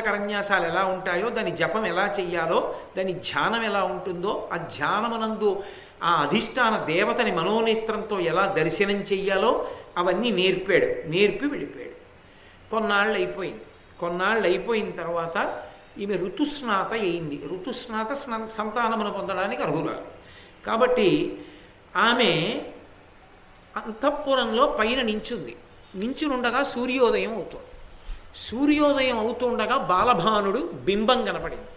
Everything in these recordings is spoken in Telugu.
కరన్యాసాలు ఎలా ఉంటాయో, దాని జపం ఎలా చెయ్యాలో, దాని ధ్యానం ఎలా ఉంటుందో, ఆ ధ్యానమునందు ఆ అధిష్టాన దేవతని మనోనేత్రంతో ఎలా దర్శనం చెయ్యాలో అవన్నీ నేర్పి వెళ్ళిపోయాడు. కొన్నాళ్ళు అయిపోయిన తర్వాత ఈమె ఋతుస్నాత అయింది. ఋతుస్నాత సంతానమును పొందడానికి అర్హురాలు కాబట్టి ఆమె అంతఃపురంలో పైన నించునుండగా సూర్యోదయం అవుతుండగా బాలభానుడు బింబం కనపడింది.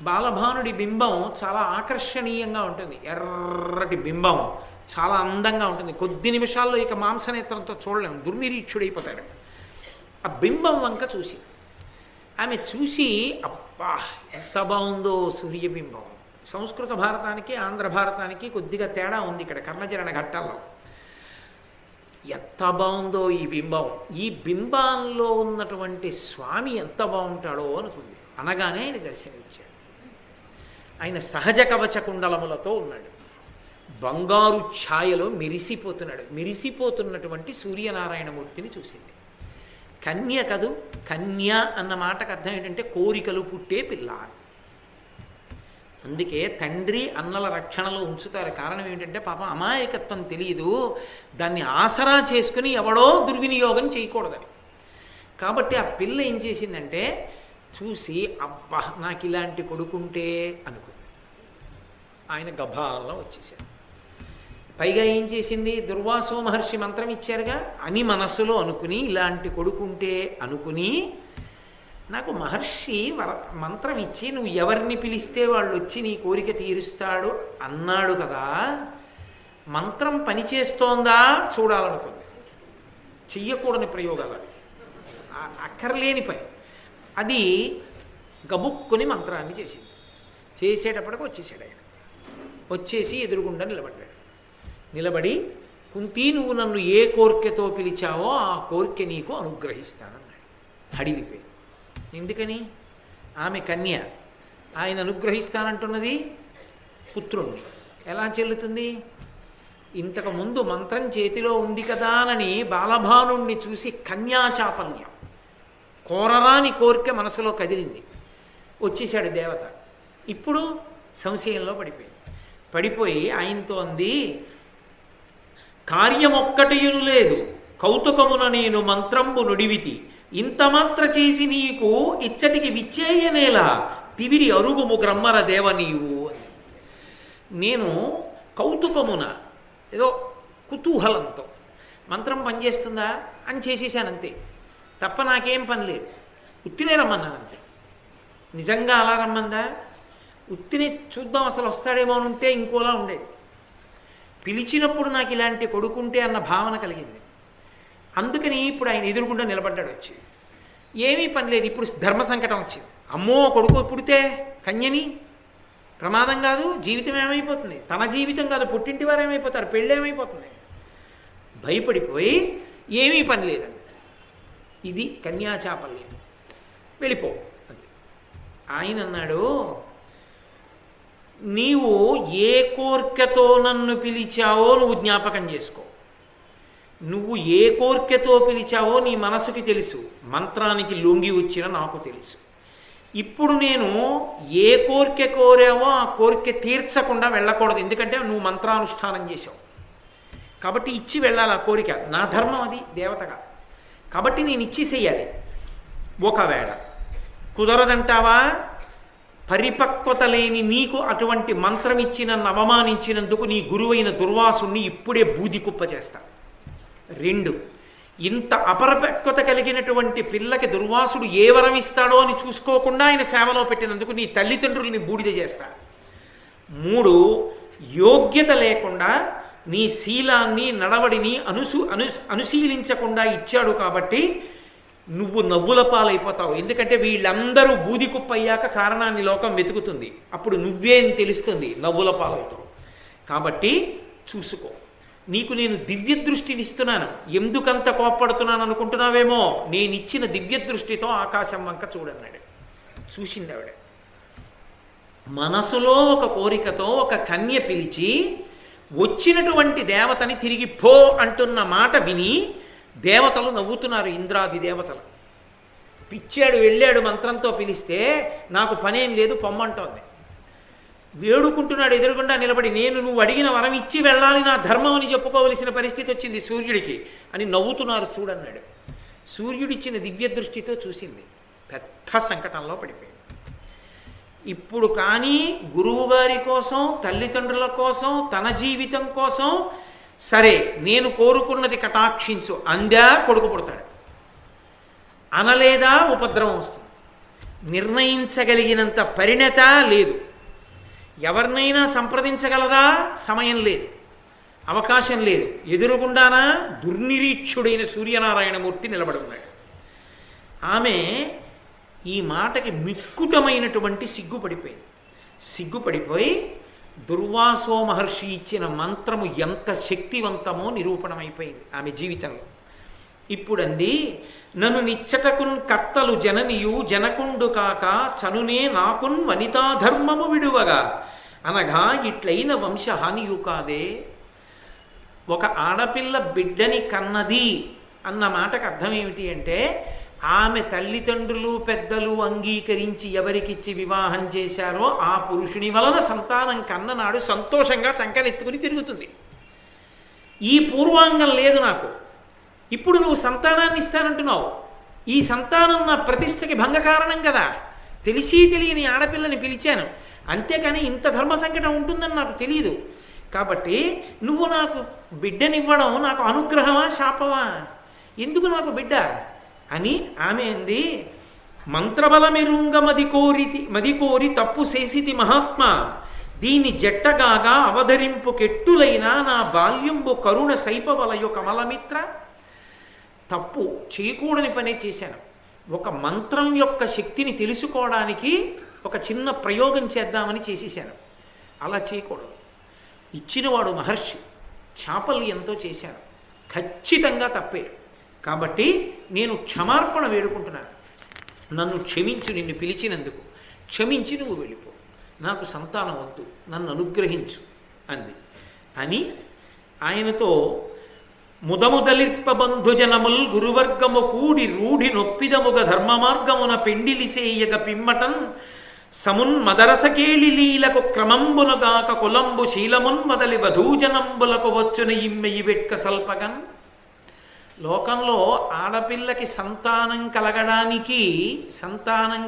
బాలభానుడి బింబం చాలా ఆకర్షణీయంగా ఉంటుంది. ఎర్రటి బింబం చాలా అందంగా ఉంటుంది. కొద్ది నిమిషాల్లో ఇక మాంసనేత్రంతో చూడలేము, దుర్నిరీక్షుడైపోతాడు. ఆ బింబం వంక ఆమె చూసి అబ్బా ఎంత బాగుందో సూర్యబింబం. సంస్కృత భారతానికి ఆంధ్ర భారతానికి కొద్దిగా తేడా ఉంది ఇక్కడ కర్ణచరణ ఘట్టాల్లో. ఎంత బాగుందో ఈ బింబం, ఈ బింబాల్లో ఉన్నటువంటి స్వామి ఎంత బాగుంటాడో అనుకుంది. అనగానే ఆయన దర్శనమిచ్చాడు. ఆయన సహజ కవచ కుండలములతో ఉన్నాడు. బంగారు ఛాయలో మెరిసిపోతున్నటువంటి సూర్యనారాయణమూర్తిని చూసింది. కన్య కదూ, కన్య అన్న మాటకు అర్థం ఏంటంటే కోరికలు పుట్టే పిల్ల. అందుకే తండ్రి అన్నల రక్షణలో ఉంచుతారు. కారణం ఏంటంటే పాపం అమాయకత్వం తెలియదు, దాన్ని ఆసరా చేసుకుని ఎవడో దుర్వినియోగం చేయకూడదని. కాబట్టి ఆ పిల్ల ఏం చేసిందంటే చూసి అబ్బా నాకు ఇలాంటి కొడుకుంటే అనుకుంది. ఆయన గభాల్లో వచ్చేసాడు. పైగా ఏం చేసింది, దుర్వాసో మహర్షి మంత్రం ఇచ్చారుగా అని మనస్సులో అనుకుని ఇలాంటి కొడుకుంటే అనుకుని నాకు మహర్షి మంత్రం ఇచ్చి నువ్వు ఎవరిని పిలిస్తే వాళ్ళు వచ్చి నీ కోరిక తీరుస్తాడు అన్నాడు కదా, మంత్రం పనిచేస్తోందా చూడాలనుకుంది. చెయ్యకూడని ప్రయోగాలు అవి, అక్కర్లేని పని. అది గబుక్కుని మంత్రాన్ని చేసింది. చేసేటప్పటికి వచ్చేసాడు ఆయన. వచ్చేసి ఎదురుగుండా నిలబడి కుంతి నువ్వు నన్ను ఏ కోరికతో పిలిచావో ఆ కోరిక నీకు అనుగ్రహిస్తానన్నాడు. అడిగిపోయి ఎందుకని, ఆమె కన్య, ఆయన అనుగ్రహిస్తానంటున్నది పుత్రుణ్ణి. ఎలా చెల్లుతుంది? ఇంతకుముందు మంత్రం చేతిలో ఉంది కదా అని బాలభానుణ్ణి చూసి కన్యాచాపల్యం, కోరరాని కోరిక మనసులో కదిలింది. వచ్చేసాడు దేవత. ఇప్పుడు సంశయంలో పడిపోయి ఆయనతో అంది, కార్యమొక్కటియును లేదు కౌతుకమున నేను మంత్రంబు నుడివితి, ఇంత మాత్ర చేసి నీకు ఇచ్చటికి విచ్చేయనేలా తివిరి అరుగుము గ్రమ్మర దేవ నీవు. నేను కౌతుకమున ఏదో కుతూహలంతో మంత్రం పనిచేస్తుందా అని చేసేసానంతే, తప్ప నాకేం పని లేదు. ఉత్తినే రమ్మన్నానంతే. నిజంగా అలా రమ్మందా? ఉత్తినే చూద్దాం అసలు వస్తాడేమో అని ఉంటే ఇంకోలా ఉండేది. పిలిచినప్పుడు నాకు ఇలాంటి కొడుకుంటే అన్న భావన కలిగింది. అందుకని ఇప్పుడు ఆయన ఎదురుగుండా నిలబడ్డాడు. వచ్చి ఏమీ పని లేదు. ఇప్పుడు ధర్మ సంకటం వచ్చింది. అమ్మో కొడుకు పుడితే కన్యని ప్రమాదం కాదు, జీవితం ఏమైపోతుంది, తన జీవితం కాదు పుట్టింటి వారు ఏమైపోతారు, పెళ్ళి ఏమైపోతుంది. భయపడిపోయి ఏమీ పని లేదండి. ఇది కన్యాచాపల్యం, వెళ్ళిపో అది. ఆయన అన్నాడు, నీవు ఏ కోర్కెతో నన్ను పిలిచావో నువ్వు జ్ఞాపకం చేసుకో. నువ్వు ఏ కోర్కెతో పిలిచావో నీ మనసుకి తెలుసు, మంత్రానికి లొంగి వచ్చిన నాకు తెలుసు. ఇప్పుడు నేను ఏ కోరిక కోరావో ఆ కోరిక తీర్చకుండా వెళ్ళకూడదు, ఎందుకంటే నువ్వు మంత్రానుష్ఠానం చేసావు కాబట్టి ఇచ్చి వెళ్ళాలి. ఆ కోరిక నా ధర్మం, అది దేవతగా. కాబట్టి నేను ఇచ్చేసేయాలి. ఒకవేళ కుదరదంటావా, పరిపక్వత లేని నీకు అటువంటి మంత్రం ఇచ్చి నన్ను అవమానించినందుకు నీ గురువైన దుర్వాసుని ఇప్పుడే బూది కుప్ప చేస్తా. 2, ఇంత అపరిపక్వత కలిగినటువంటి పిల్లకి దుర్వాసుడు ఏ వరం ఇస్తాడో అని చూసుకోకుండా ఆయన సేవలో పెట్టినందుకు నీ తల్లిదండ్రుల్ని బూడిద చేస్తా. 3, యోగ్యత లేకుండా నీ శీలాన్ని నడవడిని అనుశీలించకుండా ఇచ్చాడు కాబట్టి నువ్వు నవ్వుల పాలైపోతావు. ఎందుకంటే వీళ్ళందరూ బూది కుప్ప అయ్యాక కారణాన్ని లోకం వెతుకుతుంది, అప్పుడు నువ్వేం తెలుస్తుంది, నవ్వుల పాలవుతావు. కాబట్టి చూసుకో, నీకు నేను దివ్య దృష్టిని ఇస్తున్నాను. ఎందుకంత కోప్పడుతున్నాను అనుకుంటున్నావేమో, నేనిచ్చిన దివ్య దృష్టితో ఆకాశం వంక చూడన్నాడు. చూసింది ఆవిడ. మనసులో ఒక కోరికతో ఒక కన్య పిలిచి వచ్చినటువంటి దేవతని తిరిగి పో అంటున్న మాట విని దేవతలు నవ్వుతున్నారు. ఇంద్రాది దేవతలు పిచ్చాడు వెళ్ళాడు మంత్రంతో పిలిస్తే నాకు పనేం లేదు పొమ్మంటోంది. వేడుకుంటున్నాడు ఎదురుగుండా నిలబడి, నేను నువ్వు అడిగిన వరం ఇచ్చి వెళ్ళాలి, నా ధర్మం అని చెప్పుకోవలసిన పరిస్థితి వచ్చింది సూర్యుడికి అని నవ్వుతున్నారు చూడన్నాడు. సూర్యుడిచ్చిన దివ్య దృష్టితో చూసింది, పెద్ద సంకటంలో పడిపోయింది. ఇప్పుడు కానీ గురువుగారి కోసం, తల్లిదండ్రుల కోసం, తన జీవితం కోసం సరే నేను కోరుకున్నది కటాక్షించు అందా కొడుకు పుడతాడు, అనలేదా ఉపద్రవం వస్తుంది. నిర్ణయించగలిగినంత పరిణత లేదు. ఎవరినైనా సంప్రదించగలదా? సమయం లేదు, అవకాశం లేదు. ఎదురుగుండానా దుర్నిరీక్షుడైన సూర్యనారాయణమూర్తి నిలబడి ఉన్నాడు. ఆమె ఈ మాటకి మిక్కుటమైనటువంటి సిగ్గుపడిపోయింది. సిగ్గుపడిపోయి దుర్వాసో మహర్షి ఇచ్చిన మంత్రము ఎంత శక్తివంతమో నిరూపణమైపోయింది ఆమె జీవితంలో. ఇప్పుడంది, నన్ను నిచ్చటకున్ కర్తలు జననియు జనకుండు కాక చనునే నాకున్ వనితాధర్మము విడువగా అనగా ఇట్లైన వంశహానియు కాదే. ఒక ఆడపిల్ల బిడ్డని కన్నది అన్న మాటకు అర్థం ఏమిటి అంటే, ఆమె తల్లిదండ్రులు పెద్దలు అంగీకరించి ఎవరికిచ్చి వివాహం చేశారో ఆ పురుషుని వలన సంతానం కన్ననాడు సంతోషంగా చంకనెత్తుకుని తిరుగుతుంది. ఈ పూర్వాంగం లేదు నాకు, ఇప్పుడు నువ్వు సంతానాన్ని ఇస్తానంటున్నావు, ఈ సంతానం నా ప్రతిష్టకి భంగకారణం కదా, తెలిసి తెలియని ఆడపిల్లని పిలిచాను, అంతేకాని ఇంత ధర్మ సంకటం ఉంటుందని నాకు తెలియదు. కాబట్టి నువ్వు నాకు బిడ్డనివ్వడం నాకు అనుగ్రహమా శాపమా? ఎందుకు నాకు బిడ్డ అని ఆమె అంది. మంత్రబలమెరుంగ మది కోరి తప్పు చేసితి మహాత్మా, దీని జట్టగాగా అవధరింపు కెట్టులైన నా బాల్యంబు కరుణ సైపవలయు కమలమిత్ర. తప్పు చేయకూడని పనే చేశాను. ఒక మంత్రం యొక్క శక్తిని తెలుసుకోవడానికి ఒక చిన్న ప్రయోగం చేద్దామని చేసేసాను. అలా చేయకూడదు. ఇచ్చినవాడు మహర్షి, చాపల్యంతో చేశాను, ఖచ్చితంగా తప్పే. కాబట్టి నేను క్షమార్పణ వేడుకుంటున్నాను, నన్ను క్షమించు, నిన్ను పిలిచినందుకు క్షమించి నువ్వు వెళ్ళిపో, నాకు సంతానం వద్దు, నన్ను అనుగ్రహించు అంది. అని ఆయనతో ముదముదలిర్ప బంధుజనముల్ గురువర్గము కూడి రూఢి నొప్పిదముగ ధర్మ మార్గమున పెండిలిసేయగ పిమ్మటన్ సమున్ మదరసకేళి లీలకు క్రమంబునగాక కులంబు శీలమున్ మొదలి వధూజనంబులకు వచ్చున ఇమ్మెయి వెట్క సల్పగన్. లోకంలో ఆడపిల్లకి సంతానం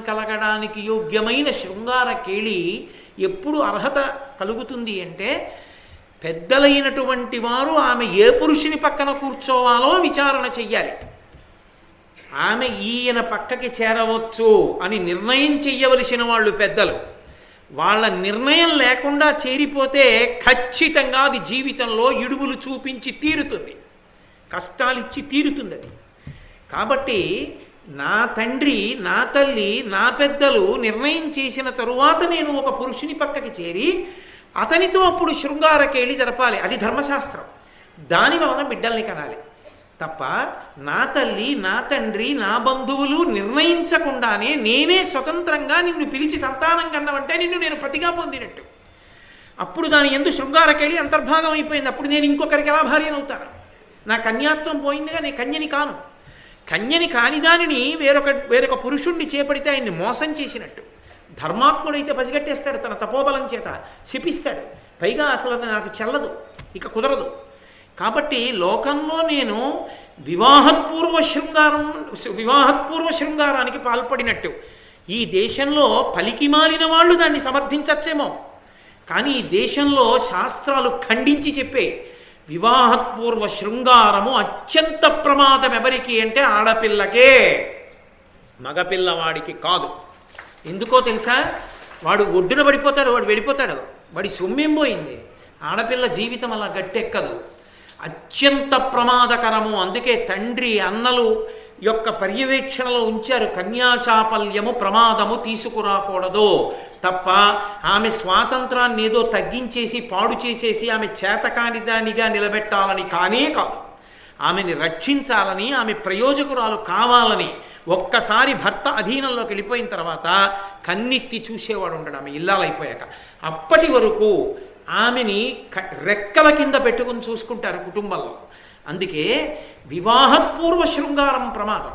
కలగడానికి యోగ్యమైన శృంగార కేళి ఎప్పుడు అర్హత కలుగుతుంది అంటే, పెద్దలైనటువంటి వారు ఆమె ఏ పురుషుని పక్కన కూర్చోవాలో విచారణ చెయ్యాలి. ఆమె ఈయన పక్కకి చేరవచ్చు అని నిర్ణయం చెయ్యవలసిన వాళ్ళు పెద్దలు. వాళ్ళ నిర్ణయం లేకుండా చేరిపోతే ఖచ్చితంగా అది జీవితంలో ఇడుగులు చూపించి తీరుతుంది, కష్టాలిచ్చి తీరుతుంది అది. కాబట్టి నా తండ్రి, నా తల్లి, నా పెద్దలు నిర్ణయం చేసిన తరువాత నేను ఒక పురుషుని పక్కకి చేరి అతనితో అప్పుడు శృంగారకేళి జరపాలి. అది ధర్మశాస్త్రం. దాని వలన బిడ్డల్ని కనాలి తప్ప నా తల్లి, నా తండ్రి, నా బంధువులు నిర్ణయించకుండానే నేనే స్వతంత్రంగా నిన్ను పిలిచి సంతానం కన్నవంటే నిన్ను నేను పతిగా పొందినట్టు. అప్పుడు దాని యందు శృంగారకేళి అంతర్భాగం అయిపోయింది. అప్పుడు నేను ఇంకొకరికి ఎలా భార్యనవుతాను? నా కన్యాత్వం పోయిందిగా, నేను కన్యని కాను. కన్యని కాని దానిని వేరొక పురుషుణ్ణి చేపడితే ఆయన్ని మోసం చేసినట్టు. ధర్మాత్ముడైతే పసిగట్టేస్తాడు, తన తపోబలం చేత శపిస్తాడు. పైగా అసలు నాకు చెల్లదు, ఇక కుదరదు. కాబట్టి లోకంలో నేను వివాహత్పూర్వ శృంగారానికి పాల్పడినట్టు. ఈ దేశంలో పలికి మాలిన వాళ్ళు దాన్ని సమర్థించచ్చేమో, కానీ ఈ దేశంలో శాస్త్రాలు ఖండించి చెప్పే వివాహత్పూర్వ శృంగారము అత్యంత ప్రమాదం. ఎవరికి అంటే ఆడపిల్లకే, మగపిల్లవాడికి కాదు. ఎందుకో తెలుసా? వాడు ఒడ్డున పడిపోతాడు, వాడు వెళ్ళిపోతాడు, వాడి సొమ్మేం పోయింది. ఆడపిల్ల జీవితం అలా గట్టెక్కదు, అత్యంత ప్రమాదకరము. అందుకే తండ్రి అన్నలు యొక్క పర్యవేక్షణలో ఉంచారు. కన్యాచాపల్యము ప్రమాదము తీసుకురాకూడదు తప్ప ఆమె స్వాతంత్రాన్ని ఏదో తగ్గించేసి పాడు చేసేసి ఆమె చేతకానిదానిగా నిలబెట్టాలని కానే కాదు. ఆమెని రక్షించాలని, ఆమె ప్రయోజకురాలు కావాలని. ఒక్కసారి భర్త అధీనంలోకి వెళ్ళిపోయిన తర్వాత కన్నెత్తి చూసేవాడు ఉండడు ఆమె ఇల్లాలైపోయాక. అప్పటి వరకు ఆమెని రెక్కల కింద పెట్టుకుని చూసుకుంటారు కుటుంబంలో. అందుకే వివాహపూర్వ శృంగారం ప్రమాదం.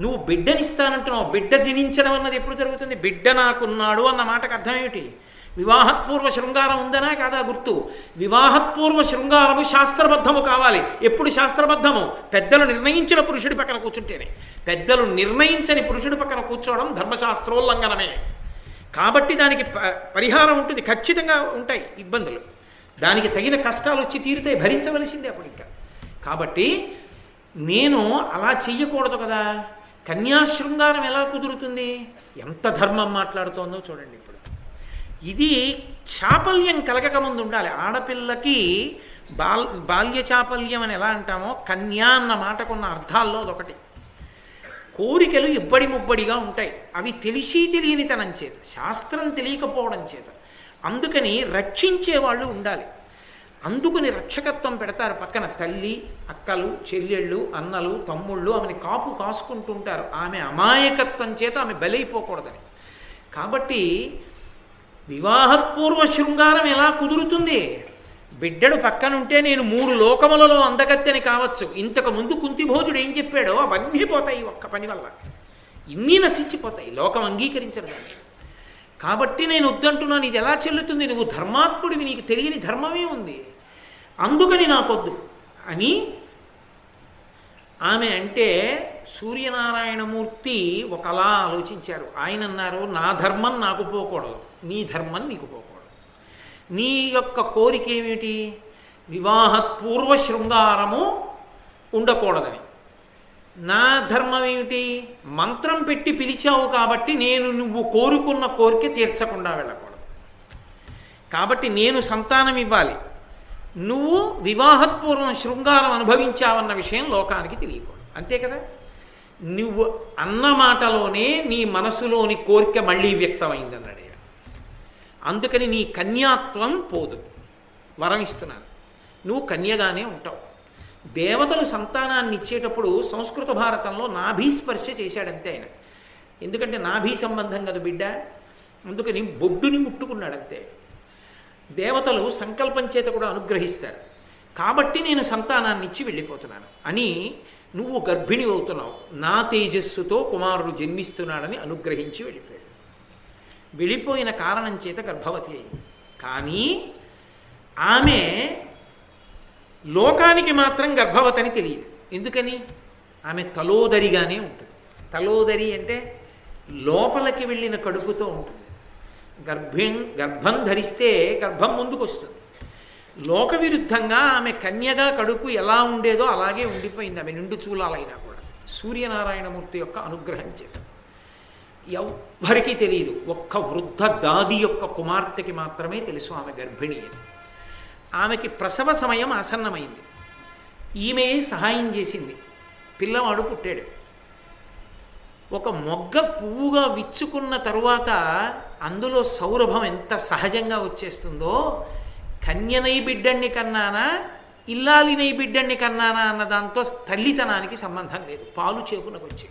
నువ్వు బిడ్డనిస్తానంటున్నావు. బిడ్డ జనించడం అన్నది ఎప్పుడు జరుగుతుంది? బిడ్డ నాకున్నాడు అన్న మాటకు అర్థం ఏమిటి? వివాహత్పూర్వ శృంగారం ఉందనా కాదా గుర్తు? వివాహత్పూర్వ శృంగారము శాస్త్రబద్ధము కావాలి. ఎప్పుడు శాస్త్రబద్ధము? పెద్దలు నిర్ణయించిన పురుషుడి పక్కన కూర్చుంటేనే. పెద్దలు నిర్ణయించని పురుషుడి పక్కన కూర్చోవడం ధర్మశాస్త్రోల్లంఘనమే. కాబట్టి దానికి పరిహారం ఉంటుంది, ఖచ్చితంగా ఉంటాయి ఇబ్బందులు, దానికి తగిన కష్టాలు వచ్చి తీరుతాయి, భరించవలసిందే అప్పుడు ఇంకా. కాబట్టి నేను అలా చెయ్యకూడదు కదా. కన్యాశృంగారం ఎలా కుదురుతుంది? ఎంత ధర్మం మాట్లాడుతోందో చూడండి. ఇప్పుడు ఇది చాపల్యం కలగక ముందు ఉండాలి. ఆడపిల్లకి బాల్య చాపల్యం అని ఎలా అంటామో, కన్యా అన్న మాటకున్న అర్థాల్లో అదొకటి. కోరికలు ఇబ్బడి ముబ్బడిగా ఉంటాయి. అవి తెలిసి తెలియనితనం చేత, శాస్త్రం తెలియకపోవడం చేత. అందుకని రక్షించేవాళ్ళు ఉండాలి. అందుకుని రక్షకత్వం పెడతారు పక్కన. తల్లి, అక్కలు, చెల్లెళ్ళు, అన్నలు, తమ్ముళ్ళు ఆమెని కాపు కాసుకుంటుంటారు. ఆమె అమాయకత్వం చేత ఆమె బలైపోకూడదని. కాబట్టి వివాహపూర్వ శృంగారం ఎలా కుదురుతుంది? బిడ్డడు పక్కనుంటే నేను 3 లోకములలో అందగత్తెని కావచ్చు. ఇంతకు ముందు కుంతిభోజుడు ఏం చెప్పాడో అవన్నీ పోతాయి ఒక్క పని వల్ల. ఇన్ని నశించిపోతాయి, లోకం అంగీకరించరు దాన్ని. కాబట్టి నేను వద్దంటున్నాను. ఇది ఎలా చెల్లుతుంది? నువ్వు ధర్మాత్ముడివి, నీకు తెలియని ధర్మమే ఉంది, అందుకని నాకొద్దు అని ఆమె అంటే, సూర్యనారాయణమూర్తి ఒకలా ఆలోచించారు. ఆయన అన్నారు, నా ధర్మం నాకు పోకూడదు, నీ ధర్మం నీకు పోకూడదు. నీ యొక్క కోరిక ఏమిటి? వివాహపూర్వ శృంగారము ఉండకూడదని. నా ధర్మం ఏమిటి? మంత్రం పెట్టి పిలిచావు కాబట్టి నేను నువ్వు కోరుకున్న కోరిక తీర్చకుండా వెళ్ళకూడదు. కాబట్టి నేను సంతానం ఇవ్వాలి, నువ్వు వివాహపూర్వం శృంగారం అనుభవించావన్న విషయం లోకానికి తెలియకూడదు. అంతే కదా. నువ్వు అన్న మాటలోనే నీ మనసులోని కోరిక మళ్ళీ వ్యక్తమైందన్నాడు. అందుకని నీ కన్యాత్వం పోదు, వరం ఇస్తున్నాను, నువ్వు కన్యగానే ఉంటావు. దేవతలు సంతానాన్ని ఇచ్చేటప్పుడు సంస్కృత భారతంలో నాభీస్పర్శ చేశాడంతే ఆయన. ఎందుకంటే నాభీ సంబంధం కదా బిడ్డ, అందుకని బొడ్డుని ముట్టుకున్నాడంతే. దేవతలు సంకల్పం చేత కూడా అనుగ్రహిస్తారు. కాబట్టి నేను సంతానాన్ని ఇచ్చి వెళ్ళిపోతున్నాను అని, నువ్వు గర్భిణి అవుతున్నావు, నా తేజస్సుతో కుమారుడు జన్మిస్తున్నాడని అనుగ్రహించి వెళ్ళిపోయాడు. వెళ్ళిపోయిన కారణం చేత గర్భవతి అయింది. కానీ ఆమె లోకానికి మాత్రం గర్భవతి అని తెలియదు. ఎందుకని? ఆమె తలోదరిగానే ఉంటుంది. తలోదరి అంటే లోపలికి వెళ్ళిన కడుపుతో ఉంటుంది. గర్భం ధరిస్తే గర్భం ముందుకు వస్తుంది. లోక విరుద్ధంగా ఆమె కన్యగా కడుపు ఎలా ఉండేదో అలాగే ఉండిపోయింది. ఆమె నిండు చూలాలైనా కూడా సూర్యనారాయణమూర్తి యొక్క అనుగ్రహం చేత. ఎవ్వరికీ తెలియదు, ఒక్క వృద్ధ దాది యొక్క కుమార్తెకి మాత్రమే తెలుసు ఆమె గర్భిణి అని. ఆమెకి ప్రసవ సమయం ఆసన్నమైంది. ఈమె సహాయం చేసింది, పిల్లవాడు పుట్టాడు. ఒక మొగ్గ పువ్వుగా విచ్చుకున్న తరువాత అందులో సౌరభం ఎంత సహజంగా వచ్చేస్తుందో, కన్యనై బిడ్డణ్ణి కన్నానా ఇల్లాలినై బిడ్డణ్ణి కన్నానా అన్న దాంతో తల్లితనానికి సంబంధం లేదు. పాలు చేపునకు వచ్చి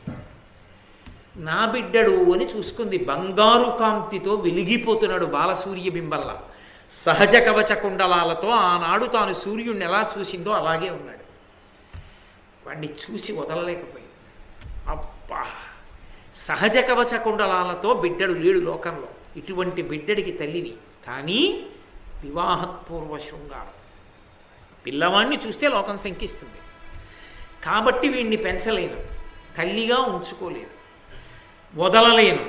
నా బిడ్డడు అని చూసుకుంది. బంగారు కాంతితో వెలిగిపోతున్నాడు బాలసూర్య బింబల్లా. సహజ కవచ కుండలాలతో ఆనాడు తాను సూర్యుడిని ఎలా చూసిందో అలాగే ఉన్నాడు. వాడిని చూసి వదలలేకపోయింది. అబ్బా, సహజ కవచ కుండలాలతో బిడ్డడు లేడు లోకంలో, ఇటువంటి బిడ్డడికి తల్లిని. కానీ వివాహపూర్వ శృంగారం, పిల్లవాడిని చూస్తే లోకం శంకిస్తుంది. కాబట్టి వీడిని పెంచలేను, తల్లిగా ఉంచుకోలేను, వదలలేను,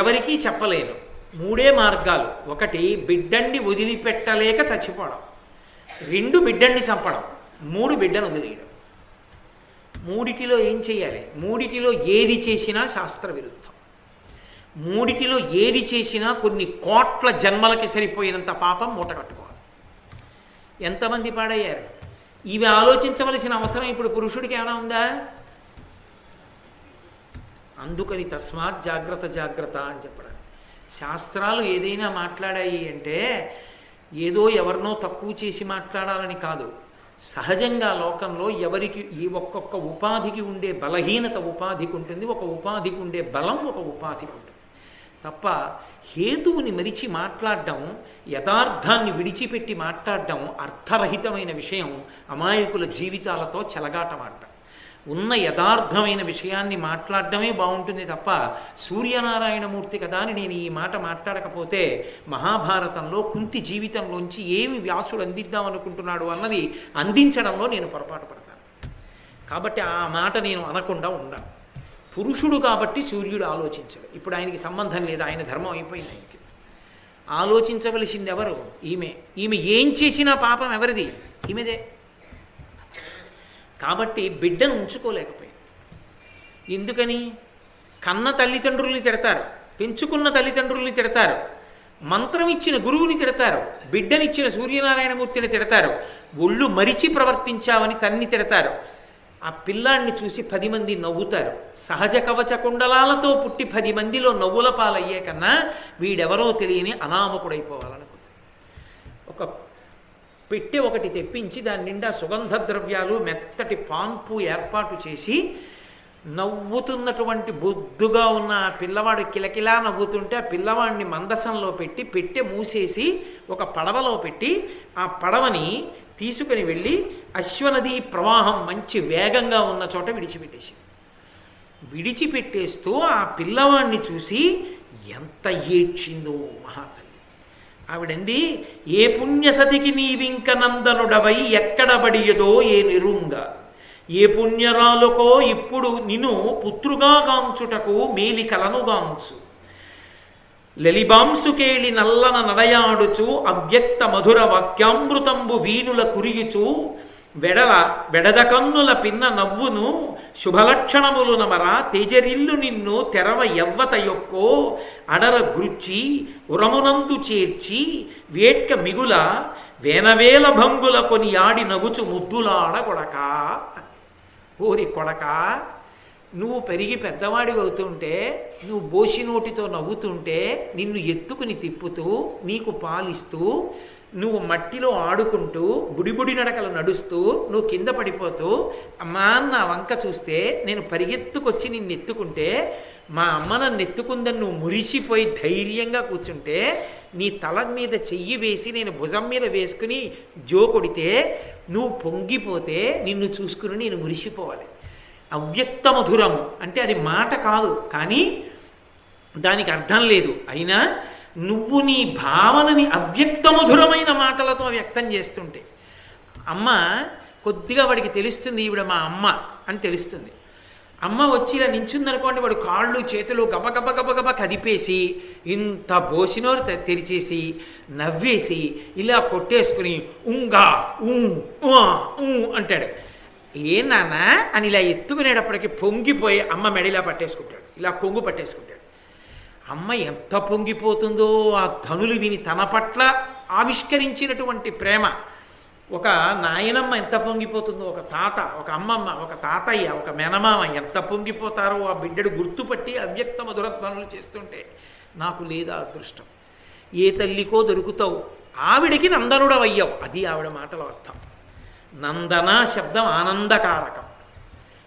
ఎవరికీ చెప్పలేను. 3 మార్గాలు. 1 బిడ్డణ్ణి వదిలిపెట్టలేక చచ్చిపోవడం, 2 బిడ్డణ్ణి చంపడం, 3 బిడ్డను వదిలేయడం. 3 ఏం చేయాలి? 3 ఏది చేసినా శాస్త్ర విరుద్ధం. 3 ఏది చేసినా కొన్ని కోట్ల జన్మలకి సరిపోయినంత పాపం మూట కట్టుకోవాలి. ఎంతమంది పాడయ్యారు? ఇవి ఆలోచించవలసిన అవసరం ఇప్పుడు పురుషుడికి ఏమైనా ఉందా? అందుకని తస్మాత్ జాగ్రత్త జాగ్రత్త అని చెప్పడం. శాస్త్రాలు ఏదైనా మాట్లాడాయి అంటే ఏదో ఎవరినో తక్కువ చేసి మాట్లాడాలని కాదు. సహజంగా లోకంలో ఎవరికి ఈ ఒక్కొక్క ఉపాధికి ఉండే బలహీనత ఉపాధికి ఉంటుంది, ఒక ఉపాధికి ఉండే బలం ఒక ఉపాధికి ఉంటుంది. తప్ప హేతువుని మరిచి మాట్లాడడం, యథార్థాన్ని విడిచిపెట్టి మాట్లాడడం అర్థరహితమైన విషయం. అమాయకుల జీవితాలతో చెలగాటమాడటం. ఉన్న యథార్థమైన విషయాన్ని మాట్లాడడమే బాగుంటుంది తప్ప సూర్యనారాయణమూర్తి కదా అని నేను ఈ మాట మాట్లాడకపోతే మహాభారతంలో కుంతి జీవితంలోంచి ఏమి వ్యాసుడు అందిద్దాం అనుకుంటున్నాడు అన్నది అందించడంలో నేను పొరపాటు పడతాను. కాబట్టి ఆ మాట నేను అనకుండా ఉండాను. పురుషుడు కాబట్టి సూర్యుడు ఆలోచించడు. ఇప్పుడు ఆయనకి సంబంధం లేదు, ఆయన ధర్మం అయిపోయింది. ఆయనకి ఆలోచించవలసింది ఎవరు? ఈమె ఏం చేసినా పాపం ఎవరిది? ఈమెదే. కాబట్టి బిడ్డను ఉంచుకోలేకపోయింది. ఎందుకని? కన్న తల్లిదండ్రుల్ని తిడతారు, పెంచుకున్న తల్లిదండ్రుల్ని తిడతారు, మంత్రం ఇచ్చిన గురువుని తిడతారు, బిడ్డనిచ్చిన సూర్యనారాయణమూర్తిని తిడతారు, ఒళ్ళు మరిచి ప్రవర్తించావని తన్ని తిడతారు. ఆ పిల్లాన్ని చూసి 10 మంది నవ్వుతారు. సహజ కవచ కుండలాలతో పుట్టి 10 మందిలో నవ్వుల పాలయ్యే కన్నా వీడెవరో తెలియని అనామకుడైపోవాలనుకుంది. ఒక పెట్టె ఒకటి తెప్పించి దాని నిండా సుగంధ ద్రవ్యాలు మెత్తటి పాన్పు ఏర్పాటు చేసి నవ్వుతున్నటువంటి బొద్దుగా ఉన్న ఆ పిల్లవాడు కిలకిలా నవ్వుతుంటే ఆ పిల్లవాడిని మందసంలో పెట్టి పెట్టె మూసేసి ఒక పడవలో పెట్టి ఆ పడవని తీసుకుని వెళ్ళి అశ్వనది ప్రవాహం మంచి వేగంగా ఉన్న చోట విడిచిపెట్టేస్తూ ఆ పిల్లవాడిని చూసి ఎంత ఏడ్చిందో మహాతల్లి. ఆవిడంది, ఏ పుణ్యసతికి నీవింక నందనుడవై ఎక్కడబడియదో ఏ నిరుంగ, ఏ పుణ్యరాలుకో ఇప్పుడు నిను పుత్రుగా గాంచుటకు మేలి కలనుగాంచు, లలిబాంసుకేళి నల్లన నడయాడుచు అవ్యక్త మధుర వాక్యామృతంబు వీనుల కురియుచు వెడద కన్నుల పిన్న నవ్వును శుభలక్షణములు నమర తేజరిల్లు నిన్ను తెరవ ఎవ్వత యొక్కో అడర గృచ్చి ఉరమునందు చేర్చి వేట్క మిగుల వేనవేల భంగుల కొని ఆడి నగుచు ముద్దులాడ కొడక. ఓరి కొడక, నువ్వు పెరిగి పెద్దవాడివి అవుతుంటే, నువ్వు బోసి నోటితో నవ్వుతుంటే, నిన్ను ఎత్తుకుని తిప్పుతూ నీకు పాలిస్తూ నువ్వు మట్టిలో ఆడుకుంటూ బుడిబుడి నడకలు నడుస్తూ నువ్వు కింద పడిపోతూ అమ్మా నా వంక చూస్తే నేను పరిగెత్తుకొచ్చి నిన్ను ఎత్తుకుంటే, మా అమ్మ నన్ను ఎత్తుకుందని నువ్వు మురిసిపోయి ధైర్యంగా కూర్చుంటే, నీ తల మీద చెయ్యి వేసి నేను భుజం మీద వేసుకుని జో కొడితే నువ్వు పొంగిపోతే నిన్ను చూసుకుని నేను మురిసిపోవాలి. అవ్యక్త మధురం అంటే అది మాట కాదు, కానీ దానికి అర్థం లేదు. అయినా నువ్వు నీ భావనని అవ్యక్త మధురమైన మాటలతో వ్యక్తం చేస్తుంటే అమ్మ కొద్దిగా వాడికి తెలుస్తుంది, ఈవిడ మా అమ్మ అని తెలుస్తుంది. అమ్మ వచ్చి ఇలా నించుందనుకోండి, వాడు కాళ్ళు చేతులు గబగబ గబగబ కదిపేసి ఇంత బోసినోరు తెరిచేసి నవ్వేసి ఇలా కొట్టేసుకుని ఉంగా అంటాడు. ఏ నాన్న అని ఇలా ఎత్తుకునేటప్పటికి పొంగిపోయి అమ్మ మెడిలా పట్టేసుకుంటాడు, ఇలా కొంగు పట్టేసుకుంటాడు. అమ్మ ఎంత పొంగిపోతుందో ఆ ధనులు విని తన పట్ల ఆవిష్కరించినటువంటి ప్రేమ. ఒక నాయనమ్మ ఎంత పొంగిపోతుందో, ఒక తాత, ఒక అమ్మమ్మ, ఒక తాతయ్య, ఒక మేనమామ ఎంత పొంగిపోతారో ఆ బిడ్డడు గుర్తుపట్టి అవ్యక్త మధురధ్వనులు చేస్తుంటే నాకు లేదా అదృష్టం. ఏ తల్లికో దొరుకుతావు, ఆవిడికి నందనుడవయ్యావు. అది ఆవిడ మాటలో అర్థం. నందన శబ్దం ఆనందకారకం.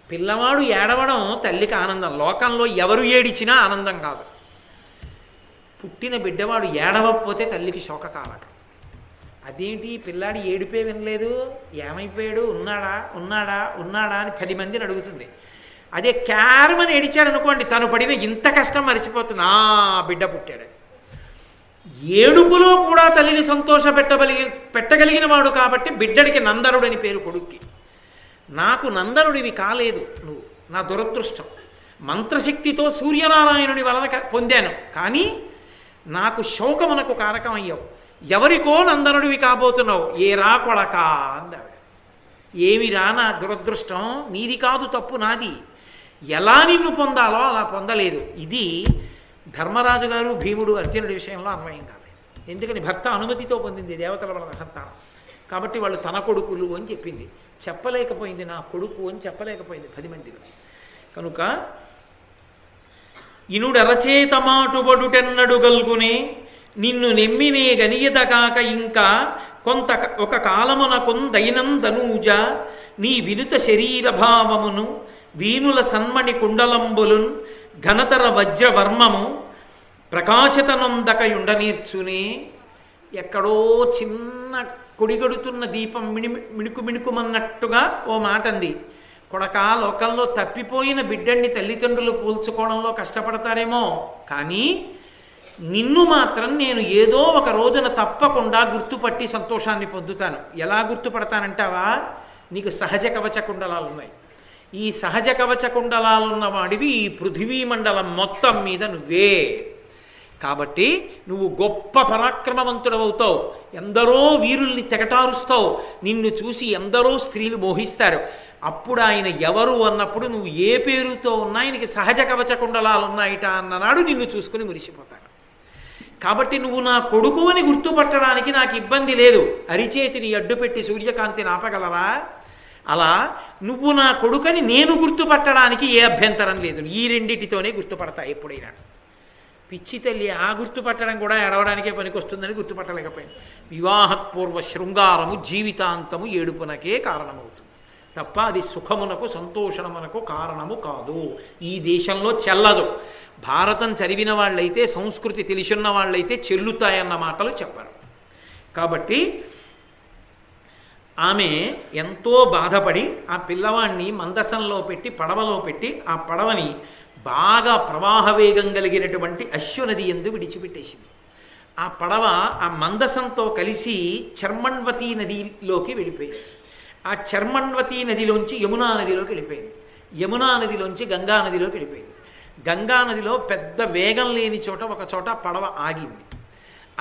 పిల్లవాడు ఏడవడం తల్లికి ఆనందం. లోకంలో ఎవరు ఏడిచినా ఆనందం కాదు. పుట్టిన బిడ్డవాడు ఏడవకపోతే తల్లికి శోకకారకం. అదేంటి పిల్లాడి ఏడిపే వినలేదు, ఏమైపోయాడు, ఉన్నాడా ఉన్నాడా ఉన్నాడా అని 10 మందిని అడుగుతుంది. అదే క్యారమని ఏడిచాడు అనుకోండి, తను పడిన ఇంత కష్టం మరిచిపోతుంది, ఆ బిడ్డ పుట్టాడు. ఏడుపులో కూడా తల్లిని పెట్టగలిగిన వాడు కాబట్టి బిడ్డడికి నందనుడని పేరు కొడుక్కి. నాకు నందనుడివి కాలేదు నువ్వు, నా దురదృష్టం. మంత్రశక్తితో సూర్యనారాయణుని వలన పొందాను, కానీ నాకు శోకమునకు కారకం అయ్యావు. ఎవరికో నందనుడివి కాబోతున్నావు, ఏ రా కొడక అందావిడ. ఏమిరా నా దురదృష్టం, నీది కాదు తప్పు నాది. ఎలా నిన్ను పొందాలో అలా పొందలేదు. ఇది ధర్మరాజు గారు భీముడు అర్జునుడి విషయంలో అన్వయం కాలేదు. ఎందుకని భర్త అనుమతితో పొందింది దేవతల వలన సంతానం కాబట్టి వాళ్ళు తన కొడుకులు అని చెప్పింది. చెప్పలేకపోయింది నా కొడుకు అని చెప్పలేకపోయింది 10 మందిలో. కనుక ఇనుడరచేతమాటుబడుటెన్నడు గల్గునే నిన్ను నెమ్మినే గనియదగాక ఇంకా కొంత ఒక కాలమునకుందైనందనూజ నీ వినుత శరీరభావమును వీనుల సన్మణి కుండలంబులున్ ఘనతర వజ్రవర్మము ప్రకాశతనొందకయుండనీర్చునే. ఎక్కడో చిన్న కొడిగడుతున్న దీపం మిణుకు మిణుకుమన్నట్టుగా ఓ మాట అంది. కొడకా లోకంలో తప్పిపోయిన బిడ్డని తల్లిదండ్రులు పోల్చుకోవడంలో కష్టపడతారేమో, కానీ నిన్ను మాత్రం నేను ఏదో ఒక రోజున తప్పకుండా గుర్తుపట్టి సంతోషాన్ని పొందుతాను. ఎలా గుర్తుపడతానంటావా? నీకు సహజ కవచ కుండలాలు ఉన్నాయి. ఈ సహజ కవచ కుండలాలున్న వాడివి ఈ పృథివీ మండలం మొత్తం మీద నువ్వే. కాబట్టి నువ్వు గొప్ప పరాక్రమవంతుడవుతావు, ఎందరో వీరుల్ని తెగటారుస్తావు, నిన్ను చూసి ఎందరో స్త్రీలు మోహిస్తారు. అప్పుడు ఆయన ఎవరు అన్నప్పుడు నువ్వు ఏ పేరుతో ఉన్నా ఆయనకి సహజ కవచ కుండలాలు ఉన్నాయిట అన్ననాడు నిన్ను చూసుకుని మురిసిపోతాడు. కాబట్టి నువ్వు నా కొడుకు అని గుర్తుపట్టడానికి నాకు ఇబ్బంది లేదు. అరిచేతిని అడ్డుపెట్టి సూర్యకాంతిని ఆపగలరా? అలా నువ్వు నా కొడుకని నేను గుర్తుపట్టడానికి ఏ అభ్యంతరం లేదు. ఈ రెండిటితోనే గుర్తుపడతా ఎప్పుడైనా. పిచ్చి తల్లి ఆ గుర్తుపట్టడం కూడా ఎడవడానికే పనికొస్తుందని గుర్తుపట్టలేకపోయింది. వివాహపూర్వ శృంగారము జీవితాంతము ఏడుపునకే కారణమవుతుంది తప్ప అది సుఖమునకు సంతోషమునకు కారణము కాదు. ఈ దేశంలో చెల్లదు. భారతం చదివిన వాళ్ళైతే, సంస్కృతి తెలిసిన వాళ్ళైతే చెల్లుతాయన్న మాటలు చెప్పారు. కాబట్టి ఆమె ఎంతో బాధపడి ఆ పిల్లవాడిని మందసంలో పెట్టి పడవలో పెట్టి ఆ పడవని బాగా ప్రవాహ వేగం కలిగినటువంటి అశ్వనది యందు విడిచిపెట్టేసింది. ఆ పడవ ఆ మందసంతో కలిసి చర్మణ్వతీ నదిలోకి వెళ్ళిపోయింది. ఆ చర్మణ్వతీ నదిలోంచి యమునా నదిలోకి వెళ్ళిపోయింది. యమునా నదిలోంచి గంగా నదిలోకి వెళ్ళిపోయింది. గంగా నదిలో పెద్ద వేగం లేని చోట ఒక చోట పడవ ఆగింది.